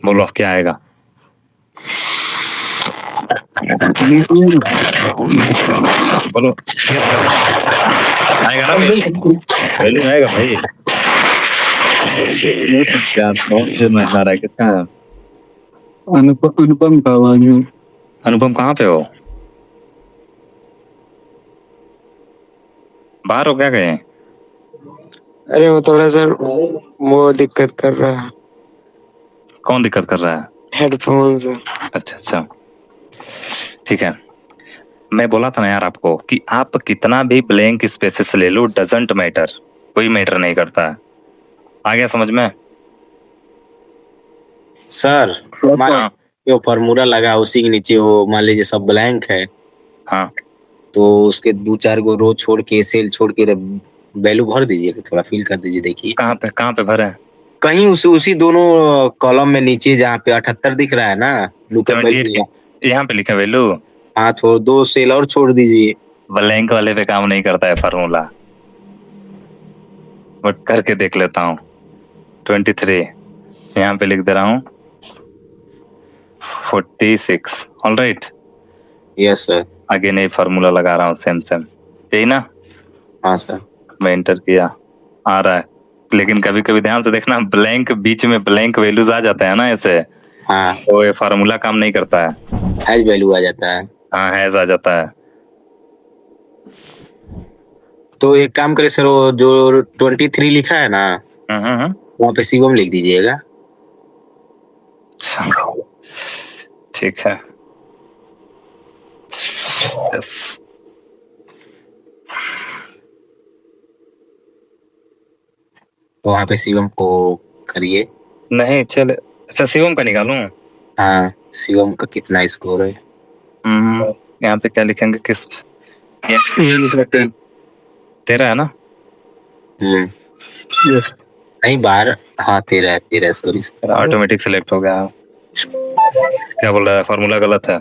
बोलो क्या आएगा? बोलो आएगा ना भाई? आएगा भाई? क्या रहा है, कितना है? अनुपम का आवाज में। अनुपम कहाँ पे हो? बाहर हो क्या गए? अरे वो थोड़ा सर वो दिक्कत कर रहा है, कौन दिक्कत कर रहा है? हेडफोन से। अच्छा, ठीक है। मैं बोला था ना यार आपको कि आप कितना भी ब्लैंक स्पेसेस ले लो, डजंट मैटर, कोई मैटर नहीं करता है। आ गया समझ में? सर हाँ जो फॉर्मूला लगा उसी के नीचे वो मान लीजिए सब ब्लैंक है, हाँ, तो उसके 2-4 गो रो छोड़ के, सेल छोड़ के वैल्यू भर दीजिए, थोड़ा फील कर दीजिए। देखिए कहाँ पे भरे? कहीं उसी दोनों कॉलम में नीचे जहाँ पे 78 दिख रहा है ना, लुकअप वैल्यू, यहाँ पे लिखा वैल्यू। हाँ, थोड़ा 2 सेल और छोड़ दीजिए। ब्लैंक वाले पे काम नहीं करता है फार्मूला, बट करके देख लेता हूँ। 23 यहाँ पे लिख दे रहा हूँ 46। Alright, yes sir. आगे नहीं फार्मूला लगा रहा हूँ, सेम सेम यही ना। हाँ सर। मैं एंटर किया, आ रहा है, लेकिन कभी कभी ध्यान से देखना ब्लैंक बीच में ब्लैंक वैल्यूज आ जाता है ना ऐसे, हाँ, तो ये फार्मूला काम नहीं करता है। हैज वैल्यू आ जाता है। हाँ हैज आ जाता है। तो एक काम करे सर, वो जो 23 लिखा है ना, हम्म। वहाँ पे शिवम लिख दीजिएगा। ठीक है, यस। तो वहाँ पे शिवम को करिए। नहीं चल, अच्छा शिवम का निकालूं। हाँ, शिवम का कितना स्कोर है? यहाँ पे क्या लिखेंगे, किस ये लिख रखते हैं। तेरा है ना। नहीं, 12। हाँ, 13 सॉरी। ऑटोमेटिक सिलेक्ट हो गया। क्या बोल रहा है, फार्मूला गलत है।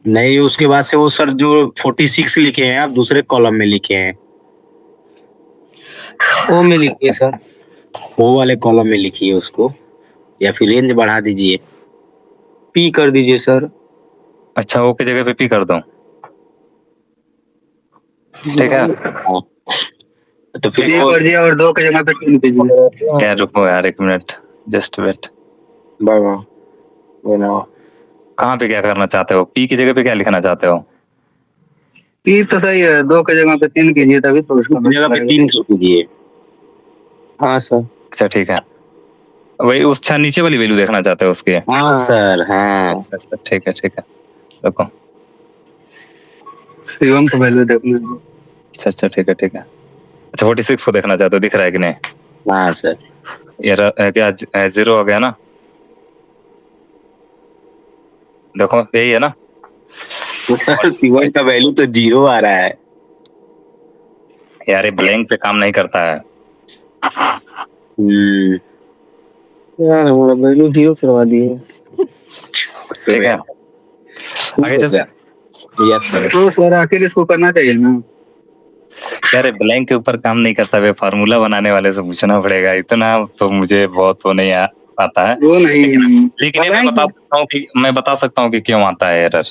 नहीं, उसके बाद से वो सर जो 46 लिखे हैं आप दूसरे कॉलम में लिखे हैं, वो में लिखिए सर। वो वाले कॉलम में लिखिए उसको, या फिर रेंज बढ़ा दीजिए। पी कर दीजिए सर। अच्छा ओ की जगह पे पी कर दो, ठीक है। हाँ। तो फिर ये वो कर दिया और 2 की जगह पे 3 दीजिए। यार रुको यार, एक मिनट, जस्ट वेट। कहाँ पे क्या करना चाहते हो, पी की जगह पे क्या लिखना चाहते हो? पी तो सही है, 2 की जगह पे 3 कीजिए, तभी तो उसका जगह पे 3 कीजिए। हाँ सर। अच्छा ठीक है, वही उस अच्छा नीचे वाली वैल्यू देखना चाहते हो उसके। हाँ सर, हाँ। अच्छा, ठीक है देखो। शिवम को वैल्यू देख लीजिए। अच्छा ठीक है। अच्छा 46 को देखना चाहते हो, दिख रहा है कि नहीं? हाँ सर। ये क्या 0 हो गया ना, देखो यही है ना। शिवम का वैल्यू तो 0 आ रहा है यार ये ब्लैंक पे काम नहीं करता है। यार हमारा वैल्यू 0 करवा दिए। ठीक है, आगे चलते हैं। Yes sir. तो सर आखिर इसको करना चाहिए ना। यार ब्लैंक के ऊपर काम नहीं करता है, फार्मूला बनाने वाले से पूछना पड़ेगा, इतना तो मुझे बहुत वो नहीं आता है। वो नहीं, लेकिन ये मैं बता सकता हूँ कि क्यों आता है एरर।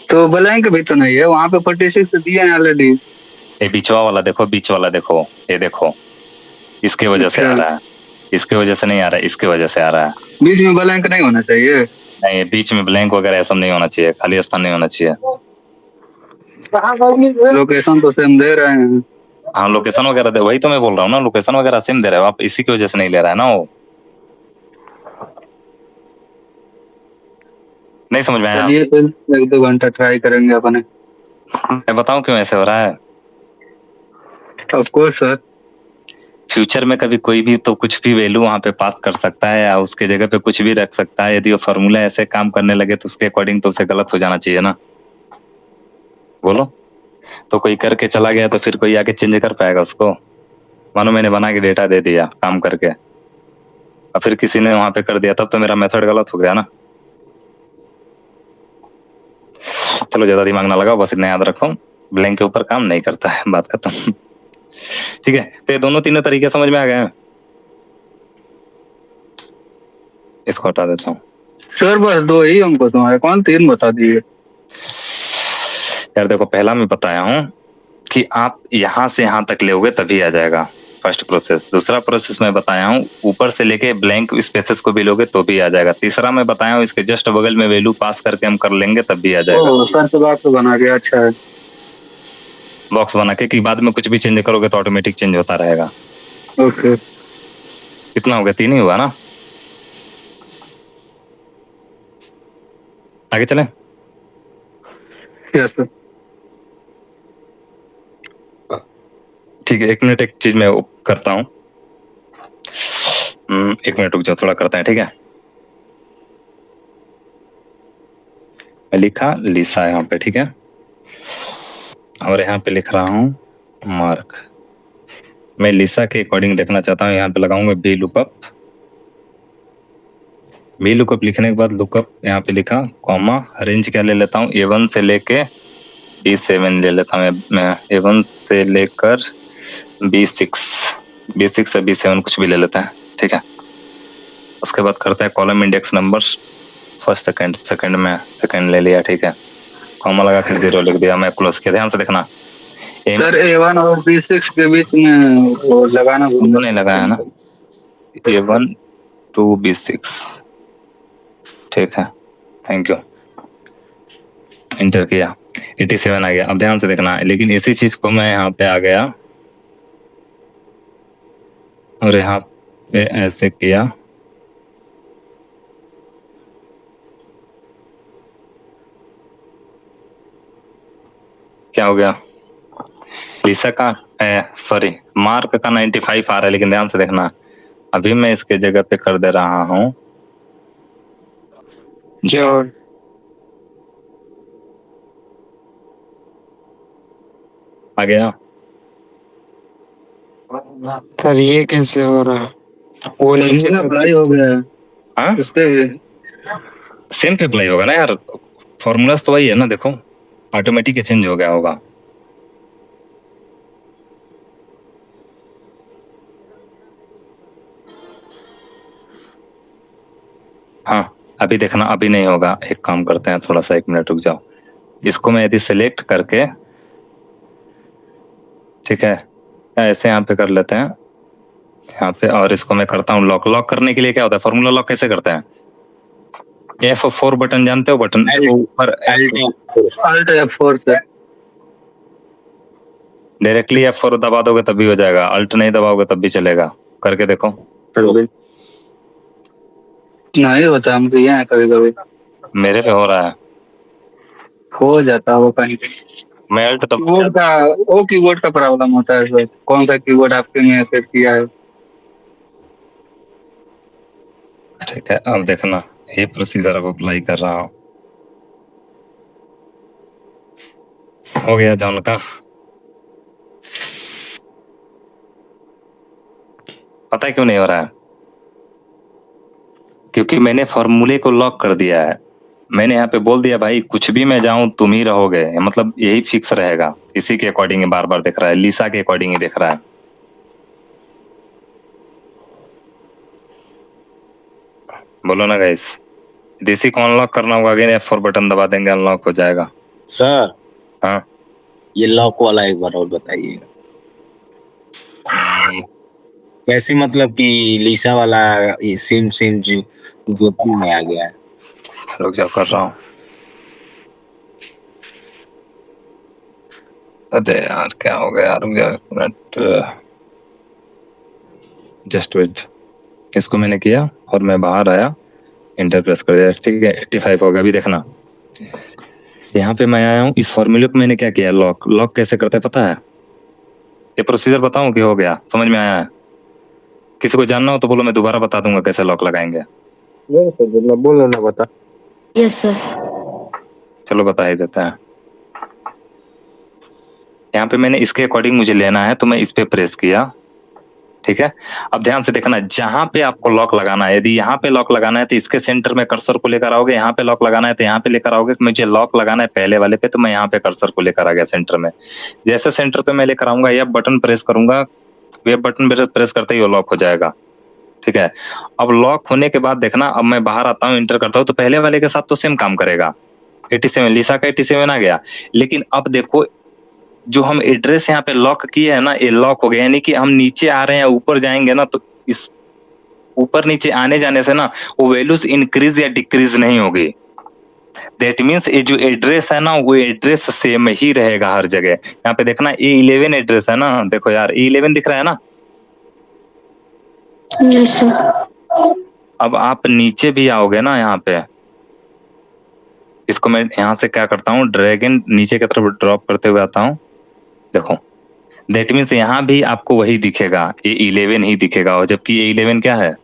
तो ब्लैंक भी तो नहीं है वहाँ पे, 46 दिए हैं ऑलरेडी। ये बीचवा वाला देखो, ये देखो, इसके वजह से आ रहा है, इसके वजह से नहीं आ रहा है, इसके वजह से आ रहा है। बीच में ब्लैंक नहीं होना चाहिए। नहीं, बीच में ब्लैंक वगैरह ऐसा नहीं होना चाहिए, खाली स्थान नहीं होना चाहिए। लोकेशन तो सेम दे रहे हैं। हाँ लोकेशन वगैरह वही तो मैं बोल रहा हूँ ना, लोकेशन वगैरह सेम दे रहे हो आप, इसी की वजह से नहीं ले रहा है ना वो। नहीं समझ में आया? चलिए फिर 1-2 घंटा ट्राई करेंगे अपने। मैं बताऊं क्यों ऐसे हो रहा है। Of course sir. फ्यूचर में कभी कोई भी तो कुछ भी वैल्यू वहां पे पास कर सकता है, या उसके जगह पे कुछ भी रख सकता है। यदि वो फॉर्मूला ऐसे काम करने लगे तो उसके अकॉर्डिंग तो उसे गलत हो जाना चाहिए ना, बोलो। तो कोई करके चला गया तो फिर कोई आके चेंज कर पाएगा उसको? मानो मैंने बना के डेटा दे दिया काम करके, और फिर किसी ने वहां पे कर दिया, तब तो मेरा मेथड गलत हो गया ना। चलो ज्यादा दिमाग ना लगाओ, बस इतना याद रखो, ब्लैंक के ऊपर काम नहीं करता है, बात खत्म। ठीक है, तो ये दोनों तीनों तरीके समझ में आ गए हैं। इसको हटा देता हूँ। सर बस 2 ही हमको तुम्हारे, कौन 3 बता दिए। यार देखो, पहला मैं बताया हूँ कि आप यहाँ से यहाँ तक लेओगे तभी आ जाएगा, फर्स्ट प्रोसेस। दूसरा प्रोसेस मैं बताया हूँ ऊपर से लेके ब्लैंक स्पेसेस को भी लोगे तो भी आ जाएगा। तीसरा मैं बताया हूँ इसके जस्ट बगल में वैल्यू पास करके हम कर लेंगे तब भी आ जाएगा। सर तो बात तो बना के अच्छा है। बॉक्स बना के कि बाद में कुछ भी चेंज करोगे तो ऑटोमेटिक चेंज होता रहेगा। ओके। कितना हो गया, 3 ही हुआ ना। आगे चलें। Yes sir. ठीक है, 1 मिनट, एक चीज मैं करता हूँ। 1 मिनट रुक जाओ, थोड़ा करते हैं, ठीक है। मैं लिखा लिसा यहाँ पे, ठीक है, और यहाँ पे लिख रहा हूँ मार्क। मैं लिसा के अकॉर्डिंग देखना चाहता हूँ, यहाँ पे लगाऊंगा बी लुकअप। बी लुकअप लिखने के बाद लुकअप यहाँ पे लिखा कॉमा, रेंज क्या ले लेता हूँ A1 से लेके B7 ले लेता हूँ मैं, A1 से लेकर B6 से B7 कुछ भी ले लेते हैं, ठीक है। उसके बाद करते हैं column index numbers, first second में सेकंड ले लिया, ठीक है। कॉमा लगा के 0 लिख दिया, मैं क्लोज किया। ध्यान से देखना, सर A1 और B6 के बीच में वो लगाना नहीं लगाया ना, A1 to B6, ठीक है। थैंक यू, इंटर किया, 87 आ गया। अब ध्यान से देखना, लेकिन इसी चीज को मैं यहाँ पे आ गया और यहाँ पे ऐसे किया, क्या हो गया, लिसा का सॉरी मार्क का 95 आ रहा है, लेकिन ध्यान से देखना, अभी मैं इसके जगह पे कर दे रहा हूँ जॉन। आ गया। सर ये कैसे हो रहा है? वो नीचे अप्लाई हो गया है हाँ उस पे भी। सेम पे अप्लाई होगा ना यार, फॉर्मूलाज तो वही है ना, देखो ऑटोमेटिक चेंज हो गया होगा। हाँ अभी देखना, अभी नहीं होगा, एक काम करते हैं, थोड़ा सा 1 मिनट रुक जाओ। इसको मैं यदि सिलेक्ट करके, ठीक है, ऐसे यहाँ पे कर लेते हैं यहाँ से, और इसको मैं करता हूँ लॉक। लॉक करने के लिए क्या होता है, फॉर्मूला लॉक कैसे करते हैं, F4 बटन जानते हो, बटन ऊपर Alt F4 से डायरेक्टली F4 दबा दोगे तब भी हो जाएगा, अल्ट नहीं दबाओगे तब भी चलेगा, करके देखो। नहीं होता, हमको यहाँ कभी कभी मेरे पे हो रहा है, हो जाता है वो कहीं पे। मैं अल्ट दब कीबोर्ड का, वो कीबोर्ड का प्रॉब्लम होता है सर। कौन सा कीबोर्ड आपके में सेट किया है? ठीक है। अब देखना, ये प्रोसीजर अब अप्लाई कर रहा हूँ, हो गया जॉन का। पता है क्यों नहीं हो रहा है, क्योंकि मैंने फॉर्मूले को लॉक कर दिया है। मैंने यहाँ पे बोल दिया भाई कुछ भी मैं जाऊं तुम ही रहोगे, मतलब यही फिक्स रहेगा, इसी के अकॉर्डिंग ही बार बार दिख रहा है, लिसा के अकॉर्डिंग ही दिख रहा है। बोलो ना गाइस, देसी को अनलॉक करना होगा, अगेन F4 बटन दबा देंगे, अनलॉक हो जाएगा। सर हाँ ये लॉक वाला एक बार और बताइएगा, कैसे, मतलब कि लिसा वाला ये सिम जो में आ गया है। रुक जाओ, कर रहा हूँ। अरे यार क्या हो गया, रुक जाओ 1 मिनट, जस्ट वेट। इसको मैंने किया और मैं बाहर आया, इंटर प्रेस कर दिया, ठीक है, 85 हो गया। अभी देखना, यहाँ पे मैं आया हूँ, इस फॉर्मूले को मैंने क्या किया, लॉक। लॉक कैसे करते हैं पता है, ये प्रोसीजर बताऊं कि हो गया, समझ में आया है? किसी को जानना हो तो बोलो, मैं दोबारा बता दूंगा कैसे लॉक लगाएंगे। बोलो ना, बता। Yes, sir. चलो बता ही देते हैं। यहाँ पे मैंने इसके अकॉर्डिंग मुझे लेना है, तो मैं इस पे प्रेस किया, ठीक है। अब ध्यान से देखना, जहां पे आपको लॉक लगाना है, यदि यहाँ पे लॉक लगाना है तो इसके सेंटर में कर्सर को लेकर आओगे, यहाँ पे लॉक लगाना है तो यहाँ पे लेकर आओगे। मुझे लॉक लगाना है पहले वाले पे, तो मैं यहाँ पे कर्सर को लेकर आ गया सेंटर में। जैसे सेंटर पे मैं लेकर आऊंगा, यह बटन प्रेस करूंगा, ये बटन प्रेस करते ही वो लॉक हो जाएगा, ठीक है। अब लॉक होने के बाद देखना, अब मैं बाहर आता हूँ, इंटर करता हूँ, तो पहले वाले के साथ तो सेम काम करेगा। 87 लिसा का 87 आ गया, लेकिन अब देखो जो हम एड्रेस यहाँ पे लॉक किए है ना, ये लॉक हो गया, यानी कि हम नीचे आ रहे हैं, ऊपर जाएंगे ना, तो इस ऊपर नीचे आने जाने से ना वो वैल्यूज इंक्रीज या डिक्रीज नहीं होगी। दैट मीन्स ये जो एड्रेस है ना, वो एड्रेस सेम ही रहेगा हर जगह। यहाँ पे देखना E11 एड्रेस है ना, देखो यार E11 दिख रहा है ना। Yes, sir. अब आप नीचे भी आओगे ना, यहाँ पे इसको मैं यहाँ से क्या करता हूँ, ड्रैगन नीचे की तरफ ड्रॉप करते हुए आता हूँ, देखो दैट मीन्स यहाँ भी आपको वही दिखेगा, ये 11 ही दिखेगा, और जबकि ये 11 क्या है,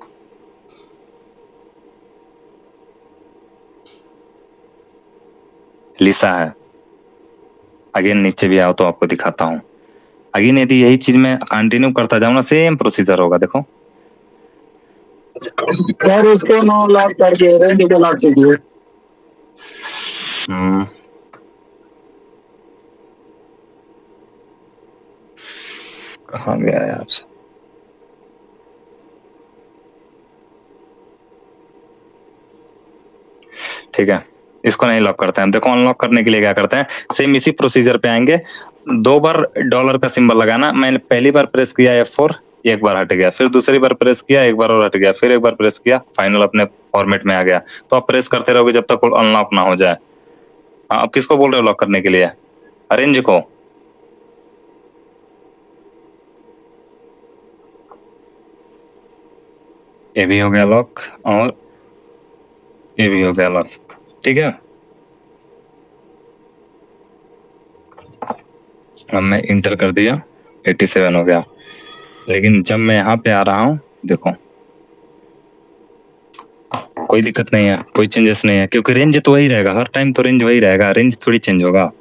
लिसा है। अगेन नीचे भी आओ तो आपको दिखाता हूँ। अगेन यदि यही चीज मैं कंटिन्यू करता जाऊँ ना, सेम प्रोसीजर होगा, देखो। यार उसको नो लॉक करके रेंज को लॉक कीजिए। कहाँ गया यार? ठीक है, इसको नहीं लॉक करते हैं। देखो अनलॉक करने के लिए क्या करते हैं, सेम इसी प्रोसीजर पे आएंगे। 2 बार डॉलर का सिंबल लगाना। मैंने पहली बार प्रेस किया F4, एक बार हट गया, फिर दूसरी बार प्रेस किया, एक बार और हट गया, फिर एक बार प्रेस किया, फाइनल अपने फॉर्मेट में आ गया। तो आप प्रेस करते रहोगे जब तक अनलॉक ना हो जाए। हाँ, आप किसको बोल रहे हो लॉक करने के लिए? अरेंज को। ये भी हो गया लॉक और ये भी हो गया लॉक। ठीक है, अब मैं इंटर कर दिया, 87 हो गया। लेकिन जब मैं यहाँ पे आ रहा हूँ, देखो कोई दिक्कत नहीं है, कोई चेंजेस नहीं है, क्योंकि रेंज तो वही रहेगा हर टाइम। तो रेंज वही रहेगा, रेंज थोड़ी चेंज होगा।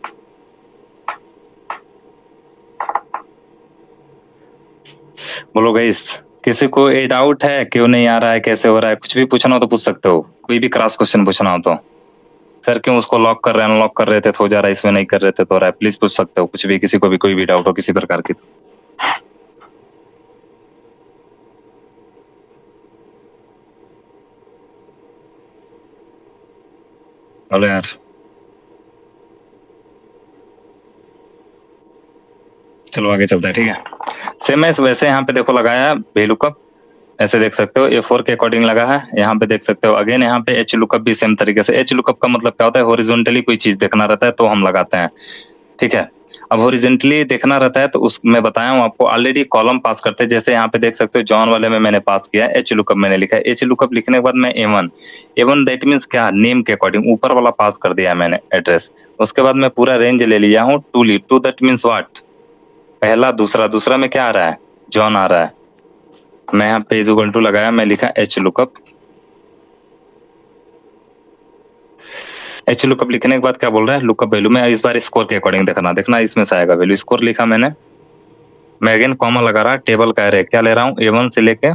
बोलो गाइस, किसी को ये डाउट है क्यों नहीं आ रहा है, कैसे हो रहा है? कुछ भी पूछना हो तो पूछ सकते हो, कोई भी क्रॉस क्वेश्चन पूछना हो तो। सर क्यों उसको लॉक कर रहे हैं, अनलॉक कर रहे थे तो हो जा रहा है, इसमें नहीं कर रहे थे तो हो रहा है? प्लीज पूछ सकते हो कुछ भी, किसी को भी कोई भी डाउट हो किसी प्रकार की। बोलो यार। चलो आगे चलते हैं, ठीक है। सेम है वैसे यहाँ पे देखो लगाया है VLOOKUP, ऐसे देख सकते हो। A4 के अकॉर्डिंग लगा है, यहाँ पे देख सकते हो। अगेन यहाँ पे HLOOKUP भी सेम तरीके से। HLOOKUP का मतलब क्या होता है, हॉरिजॉन्टली कोई चीज देखना रहता है तो हम लगाते हैं, ठीक है। अब हॉरिजॉन्टली देखना रहता है तो मैं बताया हूँ आपको ऑलरेडी, कॉलम पास करते हैं। जैसे यहाँ पे देख सकते हो जॉन वाले में मैंने पास किया है, HLOOKUP मैंने लिखा है। HLOOKUP लिखने के बाद मैं A1 दैट मीन्स क्या, नेम के अकॉर्डिंग ऊपर वाला पास कर दिया है मैंने एड्रेस। उसके बाद मैं पूरा रेंज ले लिया हूँ, टू दैट मीन्स व्हाट, पहला दूसरा। दूसरा में क्या आ रहा है, जॉन आ रहा है। मैं यहाँ पे इक्वल टू लगाया, मैं लिखा HLOOKUP। HLOOKUP लिखने के बाद क्या बोल रहा है, लुकअप वैल्यू में इस बार स्कोर के अकॉर्डिंग देखना इसमें से आएगा वैल्यू। स्कोर लिखा मैंने, मैं अगेन कॉमा लगा रहा, टेबल का एरे क्या ले रहा हूँ, A1 से लेके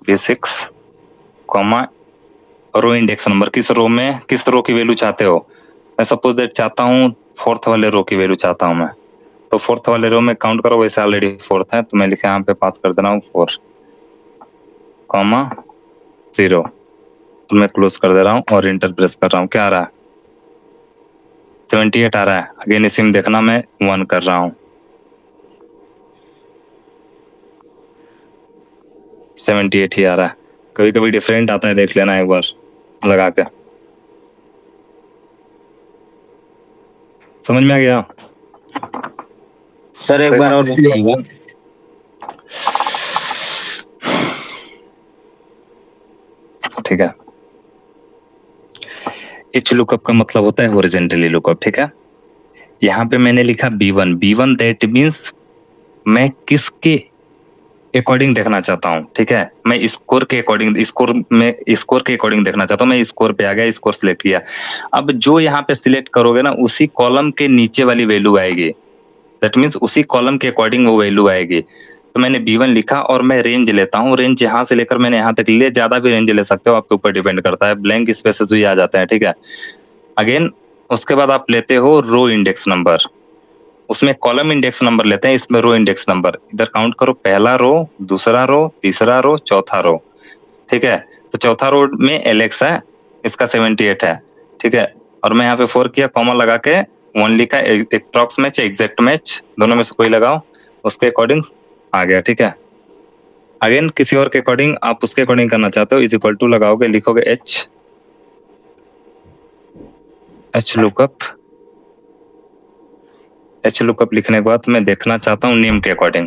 B6 कॉमा रो इंडेक्स नंबर। किस रो में, किस रो की वैल्यू चाहते हो? मैं सपोज दैट चाहता हूँ 4th वाले रो की वैल्यू चाहता हूँ मैं। तो 4th वाले रो में काउंट करो, वैसे ऑलरेडी 4th है तो मैं लिखा यहाँ पे पास कर दे रहा हूँ 4 कॉमा 0। तो मैं क्लोज कर दे रहा हूँ और इंटर प्रेस कर रहा हूँ। क्या आ रहा है, 78 आ रहा है। अगेन इसी में देखना, मैं 1 कर रहा हूँ, 78 ही आ रहा है। कभी कभी डिफरेंट आता है, देख लेना एक बार लगा के। समझ में आ गया? सर एक बार और बताइए। ठीक है, HLOOKUP का मतलब होता है हॉरिजॉन्टली लुकअप, ठीक है। यहाँ पे मैंने लिखा B1 दैट मीन्स मैं किसके अकॉर्डिंग देखना चाहता हूँ, ठीक है। मैं स्कोर के अकॉर्डिंग, स्कोर के अकॉर्डिंग देखना चाहता हूँ। मैं स्कोर पे आ गया, स्कोर सिलेक्ट किया। अब जो यहाँ पे सिलेक्ट करोगे ना, उसी कॉलम के नीचे वाली वैल्यू आएगी, दैट मीन्स उसी कॉलम के अकॉर्डिंग वो वैल्यू आएगी। तो मैंने B1 लिखा और मैं रेंज लेता हूँ। रेंज यहाँ से लेकर मैंने यहाँ तक ले, ज्यादा भी रेंज ले सकते हो, आपके ऊपर डिपेंड करता है। ब्लैंक स्पेसेस भी आ जाते हैं, ठीक है। अगेन उसके बाद आप लेते हो रो इंडेक्स नंबर, उसमें कॉलम इंडेक्स नंबर लेते हैं, इसमें रो इंडेक्स नंबर। इधर काउंट करो, पहला रो, दूसरा रो, तीसरा रो, चौथा रो, ठीक है। तो चौथा रो में LX है, इसका 78 है, ठीक है। और मैं यहाँ पे 4 किया, कॉमा लगा के 1 लिखा, अप्रॉक्स मैच, एग्जैक्ट मैच, दोनों में से कोई लगाओ, उसके अकॉर्डिंग आ गया, ठीक है। अगेन किसी और के अकॉर्डिंग, आप उसके अकॉर्डिंग करना चाहते हो, इज इक्वल टू लगाओगे, लिखोगे HLOOKUP लिखने के बाद मैं देखना चाहता हूँ नेम के अकॉर्डिंग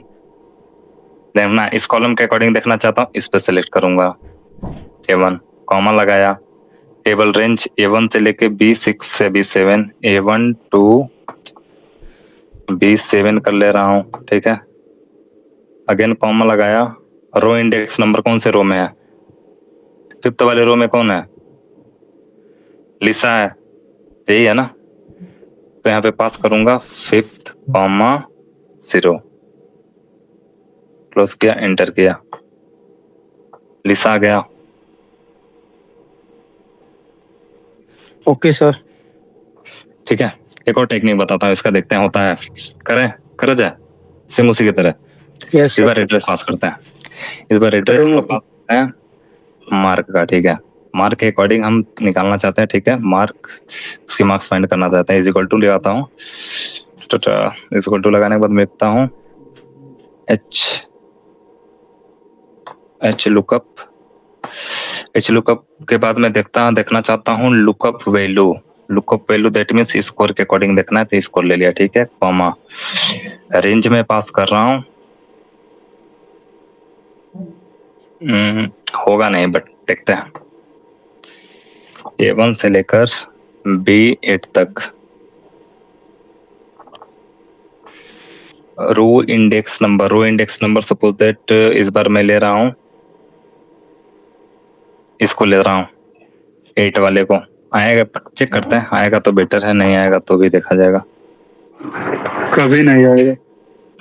देखना, इस कॉलम के अकॉर्डिंग देखना चाहता हूँ, इस पे सेलेक्ट करूंगा A1, कॉमा लगाया, टेबल रेंज A1 से लेके B6 से B7, A1 टू B7 कर ले रहा हूँ, ठीक है। अगेन कॉमा लगाया, रो इंडेक्स नंबर कौन से रो में है, 5th वाले रो में कौन है, लिसा है, यही है ना। तो यहाँ पे पास करूंगा 5th कॉमा 0, क्लोज किया, एंटर किया, लिसा आ गया। Okay sir. ठीक है, एक और टेक्निक बताता हूँ, इसका देखते हैं होता है। करें करा जाए सेम उसी की तरह। यस इस बार एड्रेस पास करते हैं, इस बार एड्रेस पास करते हैं मार्क का। ठीक है, मार्क के अकॉर्डिंग हम निकालना चाहते हैं। ठीक है, मार्क उसकी मार्क्स फाइंड करना चाहते हैं। इज इक्वल टू लगाता हूँ, इज इक्वल टू लगाने के बाद मैं लिखता हूँ एच लुकअप। एच लुकअप के बाद मैं देखना चाहता हूँ lookup value. Lookup value that means score के अकॉर्डिंग देखना है, तो स्कोर ले लिया। ठीक है, कॉमा रेंज में पास कर रहा हूँ। होगा नहीं, बट देखते हैं। A1 से लेकर B8 तक रो इंडेक्स नंबर सपोज दैट इस बार मैं ले रहा हूं, इसको ले रहा हूं 8 वाले को। आएगा चेक करते हैं, आएगा तो बेटर है, नहीं आएगा तो भी देखा जाएगा। कभी नहीं आएगा।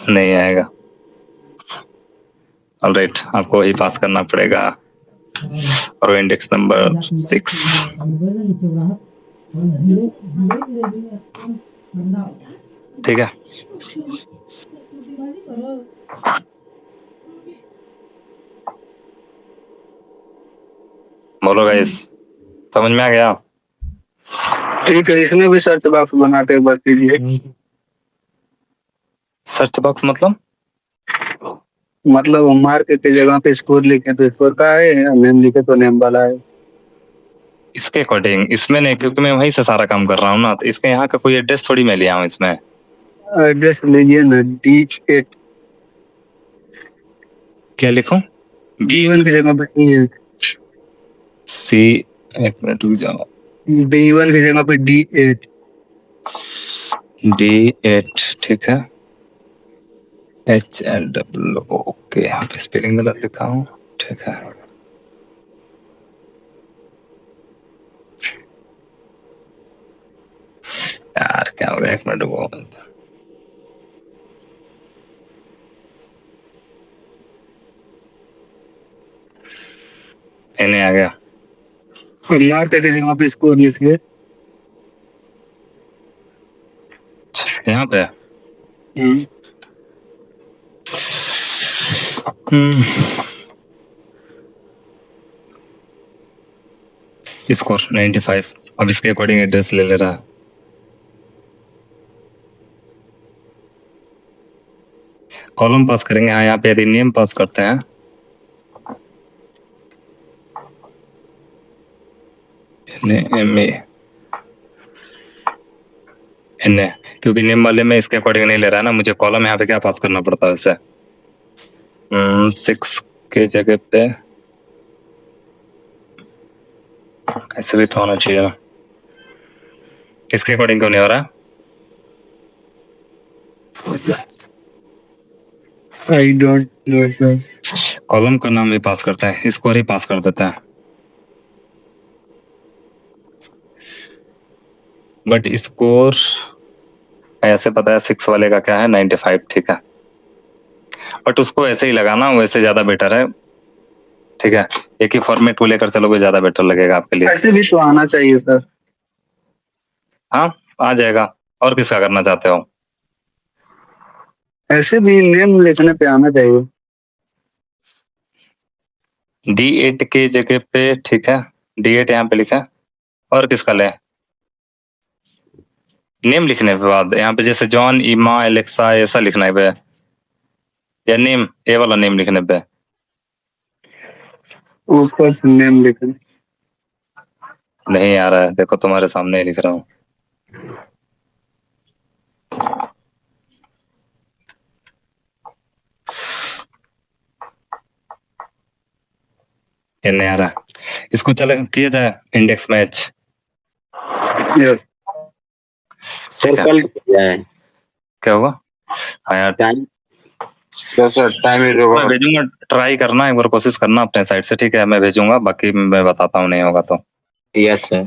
नहीं आएगा, ऑलराइट, आपको वही पास करना पड़ेगा। रो इंडेक्स नंबर 6। ठीक है, बोलो गाइस, समझ में आ गया? ठीक है, इसमें भी सर्च बॉक्स बनाते एक बार कीजिए। सर्च बॉक्स मतलब मार्क के जगह पे स्कोर लिखे तो स्कोर का है, नेम लिखे तो नेम वाला है। इसके अकॉर्डिंग इसमें नहीं, क्योंकि मैं वहीं से सारा काम कर रहा हूँ ना, तो इसके यहाँ का कोई एड्रेस थोड़ी मैं लिया हूँ इसमें। एड्रेस लीजिए ना, D8। क्या लिखूं? B1 की जगह पे C, एक मिनट रुक जाओ, B1 की जगह पे D8। D8। ठीक है, HLW। ओके, यहाँ पे स्पेलिंग गलत लिखा हूँ। ठीक है, यार क्या हो गया, एक मिनट रुको। नहीं आ गया। मार्क के जगह पे स्कोर लिखिए। यहाँ पे स्कोर 95। अब इसके अकॉर्डिंग एड्रेस ले रहा है। कॉलम पास करेंगे। हाँ, यहाँ पे यदि नेम पास करते हैं, क्योंकि नेम वाले में इसके अकॉर्डिंग नहीं ले रहा है ना, मुझे कॉलम यहाँ पे क्या पास करना पड़ता है वैसे। 6 के जगह पे ऐसे भी तो होना चाहिए। किसके अकॉर्डिंग क्यों नहीं हो रहा? I don't know sir. Column का नाम भी पास करता है, स्कोर ही पास कर देता है, बट स्कोर ऐसे पता है 6 वाले का क्या है, 95। ठीक है, बट उसको ऐसे ही लगाना, वैसे ज्यादा बेटर है। ठीक है, एक ही फॉर्मेट को लेकर चलोगे ज्यादा बेटर लगेगा आपके लिए। ऐसे भी तो आना चाहिए सर। हाँ, आ जाएगा। और किसका करना चाहते हो? ऐसे भी नेम लिखने पे आना चाहिए। D8 के जगह पे, ठीक है, D8 यहाँ पे लिखा। और किसका ले? नेम लिखने के बाद यहाँ पे जैसे जॉन, ईमा, एलेक्सा ऐसा लिखना है पे, या नेम, ए वाला नेम लिखने पे। ऊपर नेम लिखना नहीं आ रहा है, देखो तुम्हारे सामने ही लिख रहा हूँ। ये नहीं आ रहा है, इसको चले किया जाए इंडेक्स मैच। सर कल क्या होगा? हाँ यार, सर टाइम मैं भेजूंगा, ट्राई करना एक बार, कोशिश करना अपने साइड से। ठीक है, मैं भेजूंगा, बाकी मैं बताता हूँ नहीं होगा तो। Yes sir.